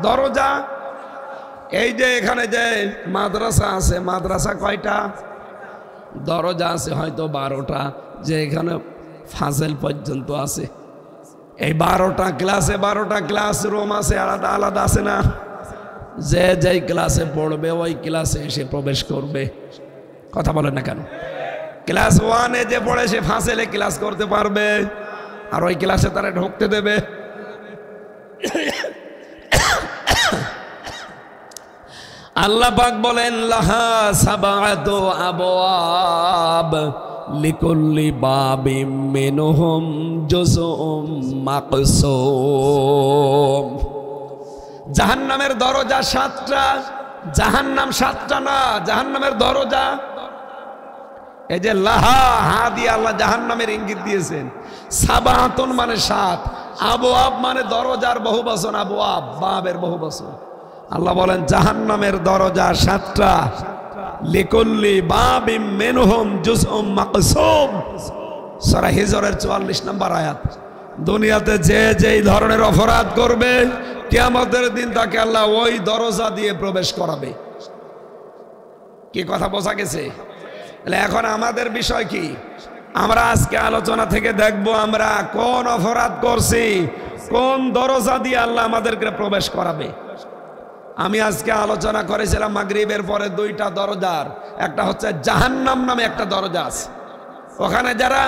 দরজা। এই যে এখানে যে মাদ্রাসা আছে, মাদ্রাসা কয়টা? দরজা আছে হয়তো 12টা, যে এখানে ফাজেল পর্যন্ত আছে। এই 12টা ক্লাসে 12টা ক্লাসরুম আছে, আলাদা আলাদা আছে না? যে যেই ক্লাসে পড়বে ওই ক্লাসে এসে প্রবেশ করবে। কথা বলেন না কেন? ক্লাস 1-এ যে পড়ে সে ফাজেলে ক্লাস করতে পারবে, আর ওই ক্লাসে তারা ঢুকতে দেবে? আল্লাহ পাক বলেন, লাহা সাবাতু আবওয়াব লিকুল্লি বাবিম মিনহুম জুজউম মাকসুম। জাহান্নামের দরজা 7টা, জাহান্নাম 7টা না, জাহান্নামের দরজা। এই যে লাহা, হা দিয়ে আল্লাহ জাহান্নামের ইঙ্গিত দিয়েছেন। সাবাতুন মানে 7, আবওয়াব মানে দরজার বহু বচন, আবওয়াব বাবের বহু বচন। আল্লাহ বলেন জাহান্নামের দরজা 7টা। লিকুল্লি বাবিম মিনহুম জুজউম মাকসুম, সূরা হিজরের 44 নম্বর আয়াত। দুনিয়াতে যে যেই ধরনের অপরাধ করবে, কিয়ামতের দিন তাকে আল্লাহ ওই দরজা দিয়ে প্রবেশ করাবে। কি কথা বোঝা গেছে? এখন আমাদের বিষয় কি? আমরা আজকে আলোচনা থেকে দেখব আমরা কোন অপরাধ করছি, কোন দরজা দিয়ে আল্লাহ আমাদেরকে প্রবেশ করাবে। আমি আজকে আলোচনা করেছিলাম মাগরিবের পরে 2টা দরজার। একটা হচ্ছে জাহান্নাম নামে একটা দরজা আছে, ওখানে যারা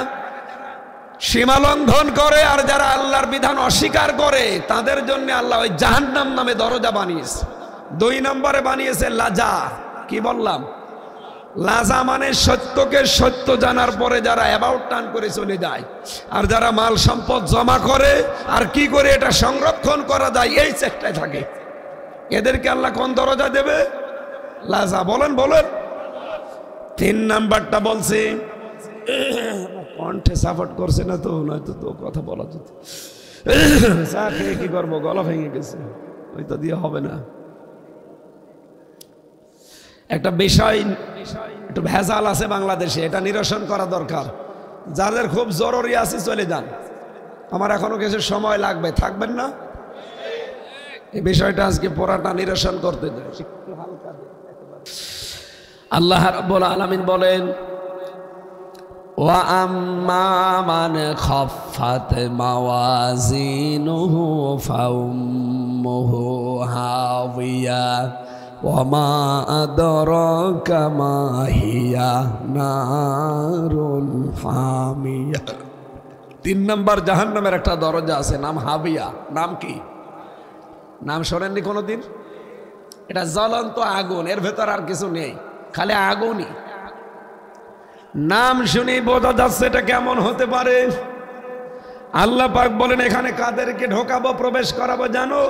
সীমা লঙ্ঘন করে আর যারা আল্লাহর বিধান অস্বীকার করে তাদের জন্য আল্লাহ ওই জাহান্নাম নামে দরজা বানিয়েছে। 2 নম্বরে বানিয়েছে লাজা। কি বললাম? লাজা মানে সত্যকে সত্য জানার পরে যারা অ্যাবাউট টার্ন করে চলে যায়, আর যারা মাল সম্পদ জমা করে আর কি করে এটা সংরক্ষণ করা যায় এই চেষ্টায় থাকে, এদেরকে আল্লাহ কোন দরজা দেবে? লাজা। বলেন বলেন। 3 নাম্বারটা বলছি, কণ্ঠে সাপোর্ট করছে না তো, নয়তো তো কথা বলা যেত। চা খেয়ে কি করবো, গলা ভেঙে গেছে, ওই তো দিয়ে হবে না। একটা বিষয় একটু ভেজাল আছে বাংলাদেশে, এটা নিরসন করা দরকার। যাদের খুব জরুরি আছে চলে যান, আমার এখনো কিছু সময় লাগবে, থাকবেন না? এই বিষয়টা আজকে পুরাটা নিরসন করতে যাই। আল্লাহ রাব্বুল আলামিন বলেন, ওয়া আম্মা মান খাফফাত মাওয়াজিনুহু ফাউম্মুহু হাওিয়া ওয়া মা আদরাকা মা হিয়া নারুল হামিয়া। 3 নম্বর জাহান্নামের একটা দরজা আছে, নাম হাবিয়া। নাম কি? নাম শোনেননি কোনোদিন? এটা জ্বলন্ত আগুন, এর ভেতর আর কিছু নেই, খালি আগুনই। নাম শুনে বোঝা যাচ্ছে এটা কেমন হতে পারে। আল্লাহ পাক বলেন এখানে কাদেরকে ঢোকাবো, প্রবেশ করাবো জানো?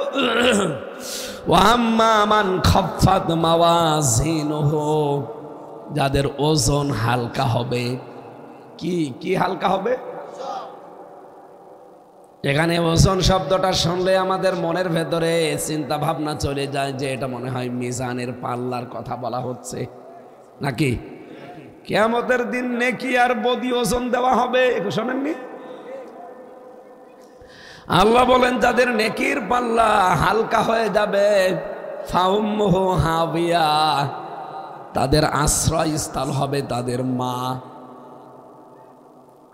ওয়া আম্মা মান খাফফাত মাওয়াজিনুহু, যাদের ওজন হালকা হবে। কি কি হালকা হবে? এখানে ওজন শব্দটা শুনলে আমাদের মনের ভেতরে চিন্তা ভাবনা চলে যায় যে এটা মনে হয় মিজানের পাল্লার কথা বলা হচ্ছে নাকি? কিয়ামতের দিন নেকি আর বদি ওজন দেওয়া হবে, একটু শোনেননি? আল্লাহ বলেন যাদের নেকির পাল্লা হালকা হয়ে যাবে, ফাউম্মুহু হাবিয়া, তাদের আশ্রয়স্থল হবে তাদের মা।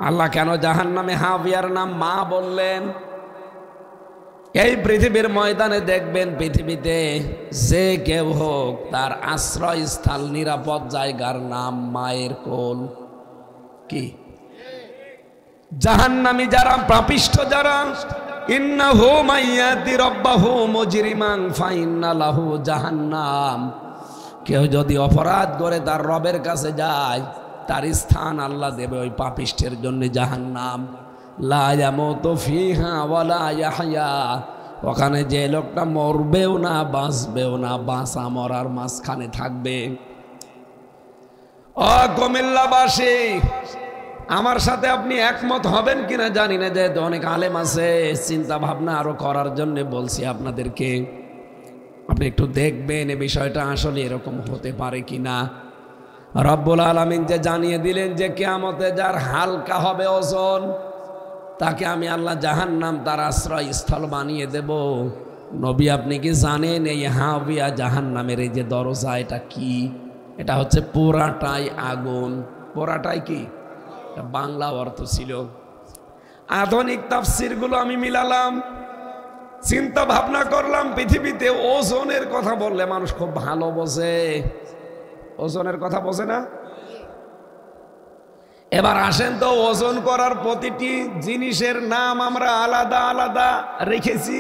আল্লাহ কেন জাহান্নামে হাবিয়ার নাম মা বললেন? এই পৃথিবীর ময়দানে দেখবেন, পৃথিবীতে যে কেউ হোক তার আশ্রয়স্থল, নিরাপদ জায়গার নাম মায়ের কোল। কি জাহান্নামী যারা, পাপিষ্ঠ যারা, ইন্নাহু মাইয়াতি রাব্বাহু মুজরিমান ফাইন্না লাহু জাহান্নাম, কেউ যদি অপরাধ করে তার রবের কাছে যায়, তার স্থান আল্লাহ দেবে ওই পাপিষ্ঠের জন্য জাহান্নাম। লা ইয়ামুতু ফিহা ওয়ালা ইয়াহইয়া, ওখানে যে লোকটা মরবেও না বাঁচবেও না, বাঁচা মরার মাঝখানে থাকবে। ও কুমিল্লাবাসী, আমার সাথে আপনি একমত হবেন কিনা জানি না, যেহেতু অনেক আলেম আছে, চিন্তা ভাবনা আরো করার জন্য বলছি আপনাদেরকে। আপনি একটু দেখবেন এই বিষয়টা আসলে এরকম হতে পারে কিনা। রব্বুল আলামিন যে জানিয়ে দিলেন যে কিয়ামতে যার হালকা হবে ওজন, তাকে আমি আল্লাহ জাহান্নাম তার আশ্রয় স্থল বানিয়ে দেব। নবী আপনি কি জানেন এই হাবিয়া জাহান্নামের এই যে দরজা, এটা কি? এটা হচ্ছে পোড়াটাই আগুন। পোড়াটাই কি? বাংলা অর্থ ছিল। আধুনিক তাফসিরগুলো আমি মিলালাম, চিন্তা ভাবনা করলাম, পৃথিবীতে ওজনের কথা বললে মানুষ খুব ভালো বোঝে। ওজনের কথা বোঝে না? এবার আসেন তো, ওজন করার প্রতিটি জিনিসের নাম আমরা আলাদা আলাদা রেখেছি।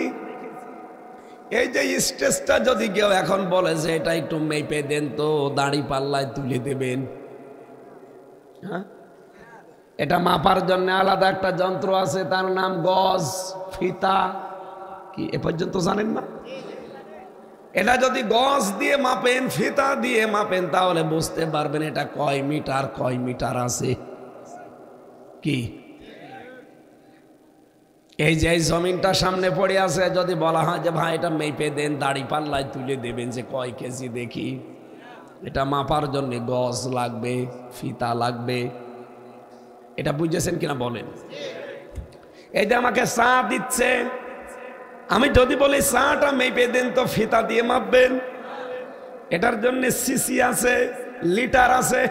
এই যে স্টেজটা যদি কেউ এখন বলে যে এটা একটু মেপে দেন তো, দাড়ি পাল্লায় তুলে দেবেন, হ্যাঁ, এটা মাপার জন্য আলাদা একটা যন্ত্র আছে, তার নাম গজ, ফিতা। কি এ পর্যন্ত জানেন না? এটা যদি গজ দিয়ে মাপেন, ফিতা দিয়ে মাপেন, তাহলে বুঝতে পারবেন এটা কয় মিটার কয় মিটার আছে। কি এই যে জমিনটা সামনে পড়ে আছে, যদি বলা হয় যে ভাই এটা মেপে দেন, দাড়ি পাল্লায় তুলে দেবেন যে কয় কেজি দেখি, এটা মাপার জন্য গজ লাগবে, ফিতা লাগবে। এটা বুঝেছেন কিনা বলেন? এই যে আমাকে চা দিচ্ছে, আমি যদি বলি চাটা মেপে দেন তো ফিতা দিয়ে মাপবেন, এটার জন্য সিসি আছে, লিটার আছে।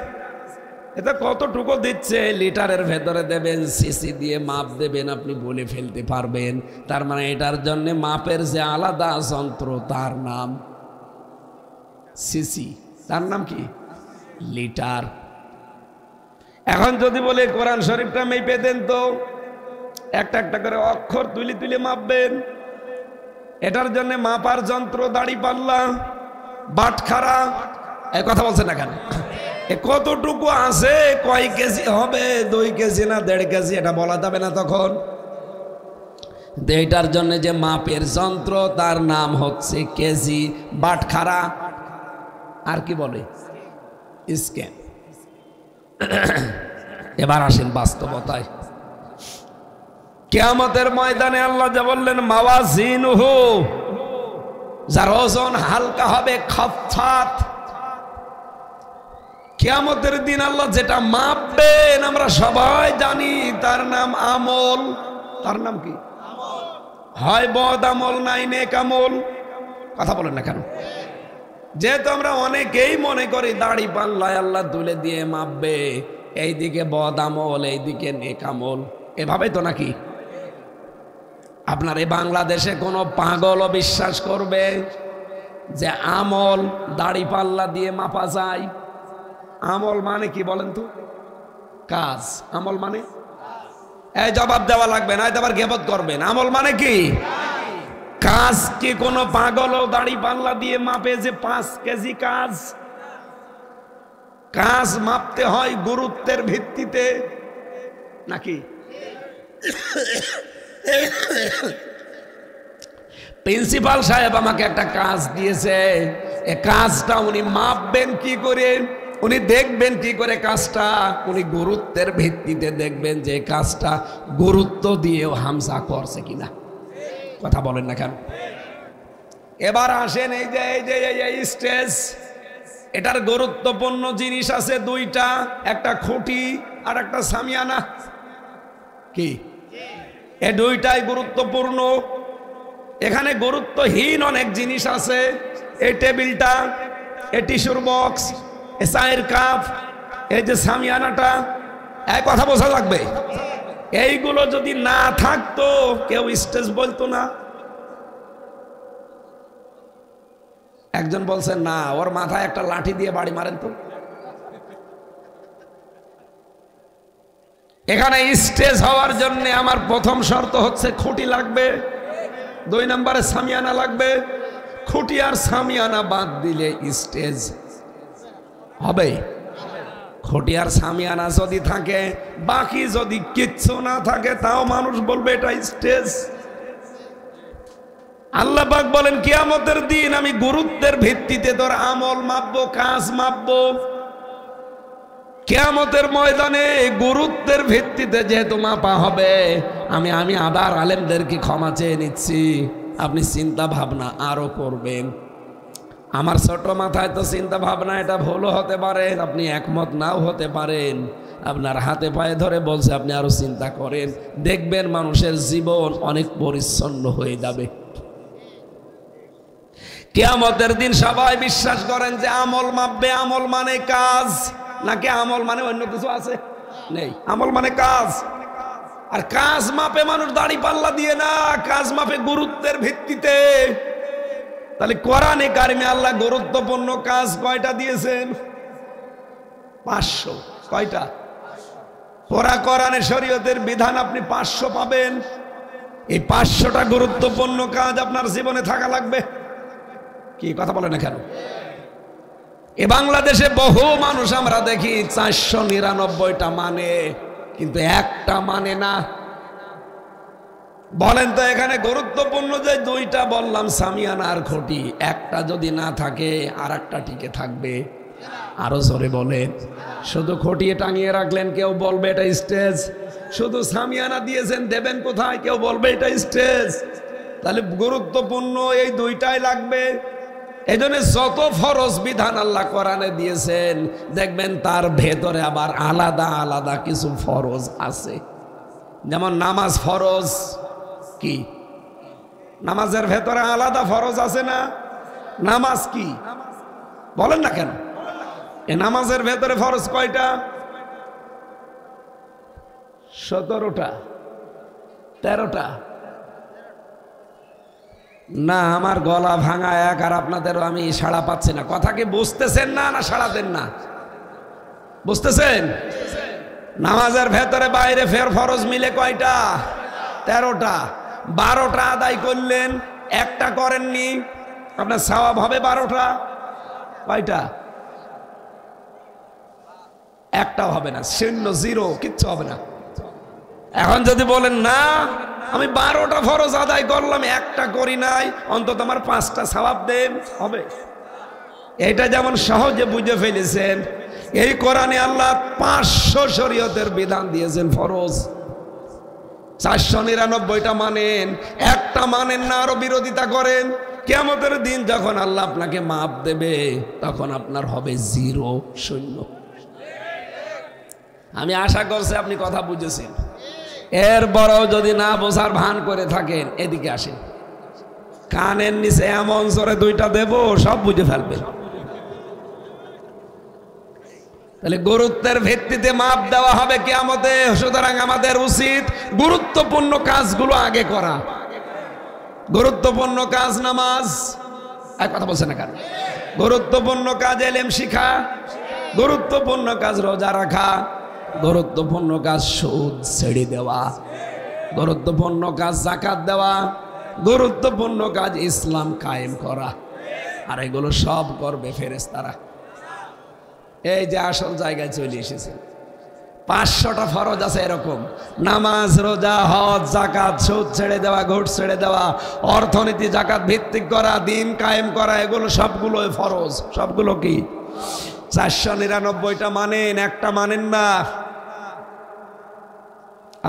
এটা কতটুকু দিচ্ছে লিটারের ভেতরে দেবেন, সিসি দিয়ে মাপ দেবেন, আপনি বলে ফেলতে পারবেন। তার মানে এটার জন্য মাপের যে আলাদা যন্ত্র, তার নাম সিসি, তার নাম কি? লিটার। এখন যদি বলে কোরআন শরীফটা মেপে দেন তো, একটা একটা করে অক্ষর তুলে তুলে মাপবেন, এটার জন্য মাপার যন্ত্র, দাড়ি পাল্লা, বাটখারা। এই কথা বলছেন না কেন? কতটুকু আছে, কয় কেজি হবে, 2 কেজি না 1.5 কেজি, এটা বলা যাবে না তখন। এটার জন্য যে মাপের যন্ত্র, তার নাম হচ্ছে কেজি, বাটখারা, আর কি বলে স্কেল। এবার আসেন বাস্তবতায়। কিয়ামতের ময়দানে আল্লাহ যা বললেন, মাওয়াজিনুহু, যার ওজন হালকা হবে, খাফফাত। কিয়ামতের দিন আল্লাহ যেটা মাপবেন আমরা সবাই জানি, তার নাম আমল। তার নাম কি? হয় বদ আমল, নাই নেক আমল। কথা বলেন না কেন? যেহেতু আমরা অনেকেই মনে করি দাড়ি পাল্লায় আল্লাহ তুলে দিয়ে মাপবে, এইদিকে বদ আমল, এইদিকে নেক আমল, এভাবে তো নাকি? আপনার এই বাংলাদেশে কোনো পাগলও বিশ্বাস করবে যে আমল দাড়ি পাল্লা দিয়ে মাপা যায়? আমল মানে কি বলেন তো? কাজ। আমল মানে এই জবাব দেওয়া লাগবে না, আবার গেবত করবেন। আমল মানে কি? কাজ। কি কোনো পাগলও দাড়ি পাল্লা দিয়ে মাপে যে 5 কেজি কাজ? কাজ মাপতে হয় গুরুত্বের ভিত্তিতে নাকি? প্রিন্সিপাল সাহেব আমাকে একটা কাজ দিয়েছে, এই কাজটা উনি মাপবেন কি করে, উনি দেখবেন কি করে কাজটা? উনি গুরুত্বের ভিত্তিতে দেখবেন যে কাজটা গুরুত্ব দিয়েও হামসা করছে কিনা। কথা বলেন না কেন? এবার আসেন এই যে এই স্টেজ, এটার গুরুত্বপূর্ণ জিনিস আছে 2টা, একটা খুঁটি আর একটা সামিয়ানা। কি এই 2টাই গুরুত্বপূর্ণ। এখানে গুরুত্বহীন অনেক জিনিস আছে। এই টেবিলটা, এই টিস্যুর বক্স, এই চায়ের কাপ, এই যে সামিয়ানাটা, এই কথা বোঝা লাগবে। এইগুলো যদি না থাকতো কেউ স্টেজ বলতো না। একজন বলছেন না, ওর মাথায় একটা লাঠি দিয়ে বাড়ি মারেন তো। এখানে স্টেজ হওয়ার জন্য আমার প্রথম শর্ত হচ্ছে খুঁটি লাগবে, 2 নম্বরে সামিয়ানা লাগবে। খুঁটি আর সামিয়ানা বাদ দিলে স্টেজ হবে। খুঁটি আর সামিয়ানা যদি থাকে, বাকি যদি কিচ্ছু না থাকে, তাও মানুষ বলবে এটা স্টেজ। আল্লাহ পাক বলেন কিয়ামতের দিন আমি গুরুত্বের ভিত্তিতে তোর আমল মাপবো, কাজ মাপবো। কিয়ামতের ময়দানে গুরুত্বের ভিত্তিতে যেহেতু মাপা হবে, আমি আবার আলেমদেরকে ক্ষমা চেয়ে নিচ্ছি, আপনি চিন্তা ভাবনা আরো করবেন। আমার ছোট মাথায় তো চিন্তা ভাবনা এটা ভুলও হতে পারে, আপনি একমত নাও হতে পারেন। আপনার হাতে পায়ে ধরে বলছে আপনি আরো চিন্তা করেন, দেখবেন মানুষের জীবন অনেক পরিচ্ছন্ন হয়ে যাবে। কিয়ামতের দিন সবাই বিশ্বাস করেন যে আমল মাপবে, আমল মানে কাজ, নাকি আমল মানে অন্য কিছু আছে? নেই, আমল মানে কাজ। আর কাজ মাপে মানুষ দাড়ি পাল্লা দিয়ে না, কাজ মাপে গুরুত্বের ভিত্তিতে। তাহলে কোরআনে কারিমে আল্লাহ গুরুত্বপূর্ণ কাজ কয়টা দিয়েছেন? 500। কয়টা? পুরা কোরআনে শরীয়তের বিধান আপনি 500 পাবেন। এই 500টা গুরুত্বপূর্ণ কাজ আপনার জীবনে থাকা লাগবে। কি কথা বলে না কেন? এ বাংলাদেশে বহু মানুষ আমরা দেখি 499টা মানে, কিন্তু একটা মানে না। বলেন তো এখানে গুরুত্বপূর্ণ যে 2টা বললাম, সামিয়ানা আর খুঁটি, একটা যদি না থাকে আর একটা টিকে থাকবে? আরো জোরে বলেন। শুধু খুঁটিয়ে টাঙিয়ে রাখলেন, কেউ বলবে এটা স্টেজ। শুধু সামিয়ানা দিয়েছেন, দেবেন কোথায়? কেউ বলবে এটা স্টেজ। তাহলে গুরুত্বপূর্ণ এই 2টাই লাগবে। এই জন্য যত ফরজ বিধান আল্লাহ কোরআনে দিয়েছেন, দেখবেন তার ভেতরে আবার আলাদা আলাদা কিছু ফরজ আছে। যেমন নামাজ ফরজ। কি? নামাজের ভেতরে আলাদা ফরজ আছে না? নামাজ কি বলেন না কেন? এ নামাজের ভেতরে ফরজ কয়টা? 17টা, 13টা। না, আমার গলা ভাঙা এক, আর আপনাদেরও আমি সাড়া পাচ্ছি না। কথা কি বুঝতেছেন না, না সাড়া দেন না? বুঝতেছেন? নামাজের ভেতরে বাইরে ফের ফরজ মিলে কয়টা? 13টা। 12টা আদায় করলেন, একটা করেননি, আপনার সওয়াব হবে 12টা। কয়টা? একটাও হবে না, 0, 0, কিচ্ছু হবে না। এখন যদি বলেন না আমি 12টা ফরজ আদায় করলাম, একটা করি নাই, অন্তত আমার 5টা সওয়াব দেন, হবে? এটা যেমন সহজে বুঝে ফেলেছেন, এই কোরআনে আল্লাহ 500 শরীয়তের বিধান দিয়েছেন ফরজ। 499টা মানেন, একটা মানেন না, আরো বিরোধিতা করেন। কিয়ামতের দিন যখন আল্লাহ আপনাকে মাপ দেবে, তখন আপনার হবে 0, 0। আমি আশা করছি আপনি কথা বুঝেছেন। এরপরও যদি না বোঝার ভান করে থাকেন, এদিকে আসেন। কানের নিচে এমন জোরে 2টা দেব, সব বুঝে ফেলবেন। তাহলে গুরুত্বের ভিত্তিতে মাপ দেওয়া হবে কিয়ামতে। সুতরাং আমাদের উচিত গুরুত্বপূর্ণ কাজগুলো আগে করা। গুরুত্বপূর্ণ কাজ নামাজ, এক কথা বলছে না কেন? গুরুত্বপূর্ণ কাজ ইলম শিখা, গুরুত্বপূর্ণ কাজ রোজা রাখা, গুরুত্বপূর্ণ কাজ সুদ ছেড়ে দেওয়া, গুরুত্বপূর্ণ কাজ যাকাত দেওয়া, গুরুত্বপূর্ণ কাজ ইসলাম কায়েম করা। আর এগুলো সব করবে ফেরেশতারা। এই যে আসল জায়গায় চলে এসেছে। 500টা ফরজ আছে এরকম, নামাজ, রোজা, হজ, যাকাত, সুদ ছেড়ে দেওয়া, ঘুষ ছেড়ে দেওয়া, অর্থনীতি যাকাত ভিত্তিক করা, দিন কায়েম করা, এগুলো সবগুলো ফরজ। সবগুলো কি? 499টা মানেন, একটা মানেন না,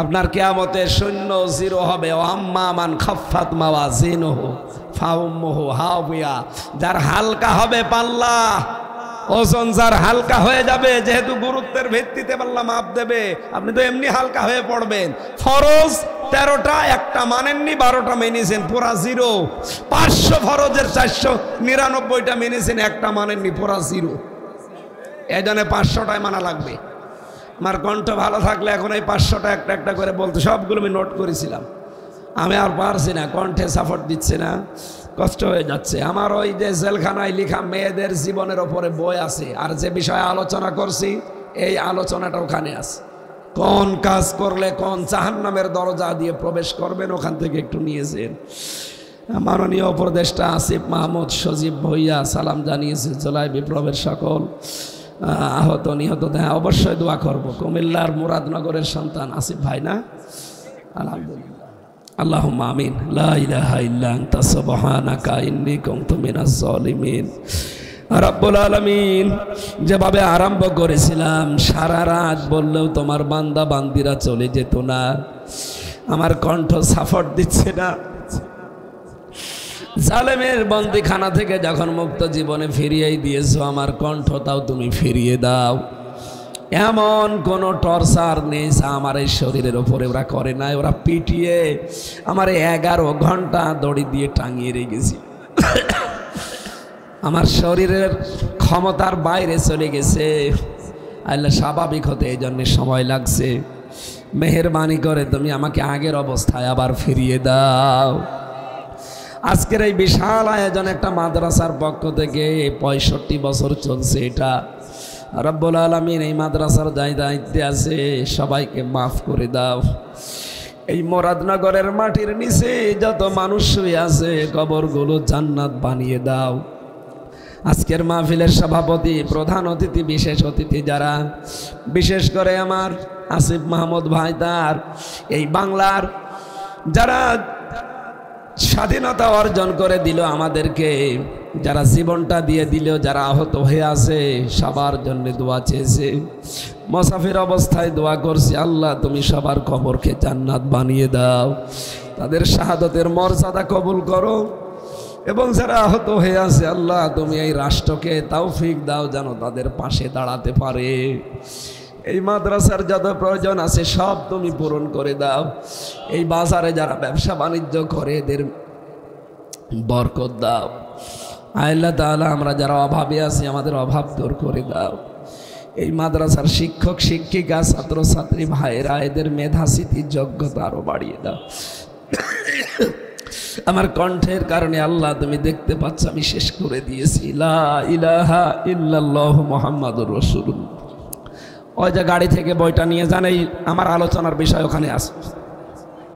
আপনার কিয়ামতে 0, 0 হবে। আম্মা মান খাফফাত মাওয়াজিনুহু ফাউম্মুহু হাওিয়া। যার হালকা হবে পাল্লা, ওজন যার হালকা হয়ে যাবে, যেহেতু গুরুত্বের ভিত্তিতে আল্লাহ মাপ দেবে, আপনি তো এমনি হালকা হয়ে পড়বেন। ফরজ 13টা, একটা মানেননি, 12টা মেনেছেন, পুরা 0। 500 ফরজের 499টা মেনেছেন, একটা মানেননি, পুরা 0। এই জন্য 500টাই মানা লাগবে। আমার কণ্ঠ ভালো থাকলে এখন এই 500টা একটা একটা করে বলতে, সবগুলো আমি নোট করেছিলাম। আমি আর পারছি না, কণ্ঠে সাপোর্ট দিচ্ছে না, কষ্ট হয়ে যাচ্ছে। আমার ওই যে জেলখানায় লেখা মেয়েদের জীবনের ওপরে বই আছে, আর যে বিষয়ে আলোচনা করছি এই আলোচনাটা ওখানে আছে। কোন কাজ করলে কোন জাহান্নামের দরজা দিয়ে প্রবেশ করবেন ওখান থেকে একটু নিয়েছেন। মাননীয় উপদেষ্টা আসিফ মাহমুদ সজীব ভইয়া সালাম জানিয়েছে। জুলাই বিপ্লবের সকল আহত নিহত দেয় অবশ্যই দোয়া করব। কুমিল্লার মুরাদনগরের সন্তান আসিফ ভাই না? আলহামদুলিল্লাহ, আল্লাহুম্মা আমিন। লা ইলাহা ইল্লা আনতা সুবহানাকা ইন্নী কুনতু মিনাজ জালিমিন। রব্বুল আলামিন, যেভাবে আরম্ভ করেছিলাম সারা রাত বললেও তোমার বান্দা বান্দিরা চলে যেত না। আমার কণ্ঠ সাপোর্ট দিচ্ছে না। জালেমের বন্দিখানা থেকে যখন মুক্ত জীবনে ফিরিয়েই দিয়েছো, আমার কণ্ঠটাও তুমি ফিরিয়ে দাও। এমন কোনো টর্চার নেই আমার এই শরীরের ওপরে ওরা করে নাই। ওরা পিটিয়ে আমার 11 ঘন্টা দড়ি দিয়ে টাঙিয়ে রেখেছি। আমার শরীরের ক্ষমতার বাইরে চলে গেছে। আল্লাহ স্বাভাবিক হতে এই জন্য সময় লাগছে। মেহেরবানি করে তুমি আমাকে আগের অবস্থায় আবার ফিরিয়ে দাও। আজকের এই বিশাল আয়োজন একটা মাদ্রাসার পক্ষ থেকে 65 বছর চলছে এটা। রব্বুল আলামিন এই মাদ্রাসার দায়িত্বে আছে, সবাইকে মাফ করে দাও। এই মুরাদনগরের মাটির নিচে যত মানুষ শুয়ে আছে কবরগুলো জান্নাত বানিয়ে দাও। আজকের মাহফিলের সভাপতি, প্রধান অতিথি, বিশেষ অতিথি যারা, বিশেষ করে আমার আসিফ মাহমুদ ভাই, তার এই বাংলার যারা স্বাধীনতা অর্জন করে দিল আমাদেরকে, যারা জীবনটা দিয়ে দিল, যারা আহত হয়ে আছে, সবার জন্য দোয়া চেয়েছে। মুসাফির অবস্থায় দোয়া করছি, আল্লাহ তুমি সবার কবরকে জান্নাত বানিয়ে দাও, তাদের শাহাদতের মর্যাদা কবুল করো। এবং যারা আহত হয়ে আছে আল্লাহ তুমি এই রাষ্ট্রকে তৌফিক দাও যেন তাদের পাশে দাঁড়াতে পারে। এই মাদ্রাসার যত প্রয়োজন আছে সব তুমি পূরণ করে দাও। এই বাজারে যারা ব্যবসা বাণিজ্য করে এদের বরকত দাও। আল্লাহ তাআলা আমরা যারা অভাবে আছি আমাদের অভাব দূর করে দাও। এই মাদ্রাসার শিক্ষক শিক্ষিকা ছাত্রছাত্রী ভাইয়েরা এদের মেধাস্মৃতি যোগ্যতা আরো বাড়িয়ে দাও। আমার কণ্ঠের কারণে আল্লাহ তুমি দেখতে পাচ্ছ আমি শেষ করে দিয়েছি লা ইলাহা ইল্লাল্লাহু মুহাম্মাদুর রাসূলুল্লাহ। ওই যে গাড়ি থেকে বইটা নিয়ে যান, এই আমার আলোচনার বিষয় ওখানে আছে।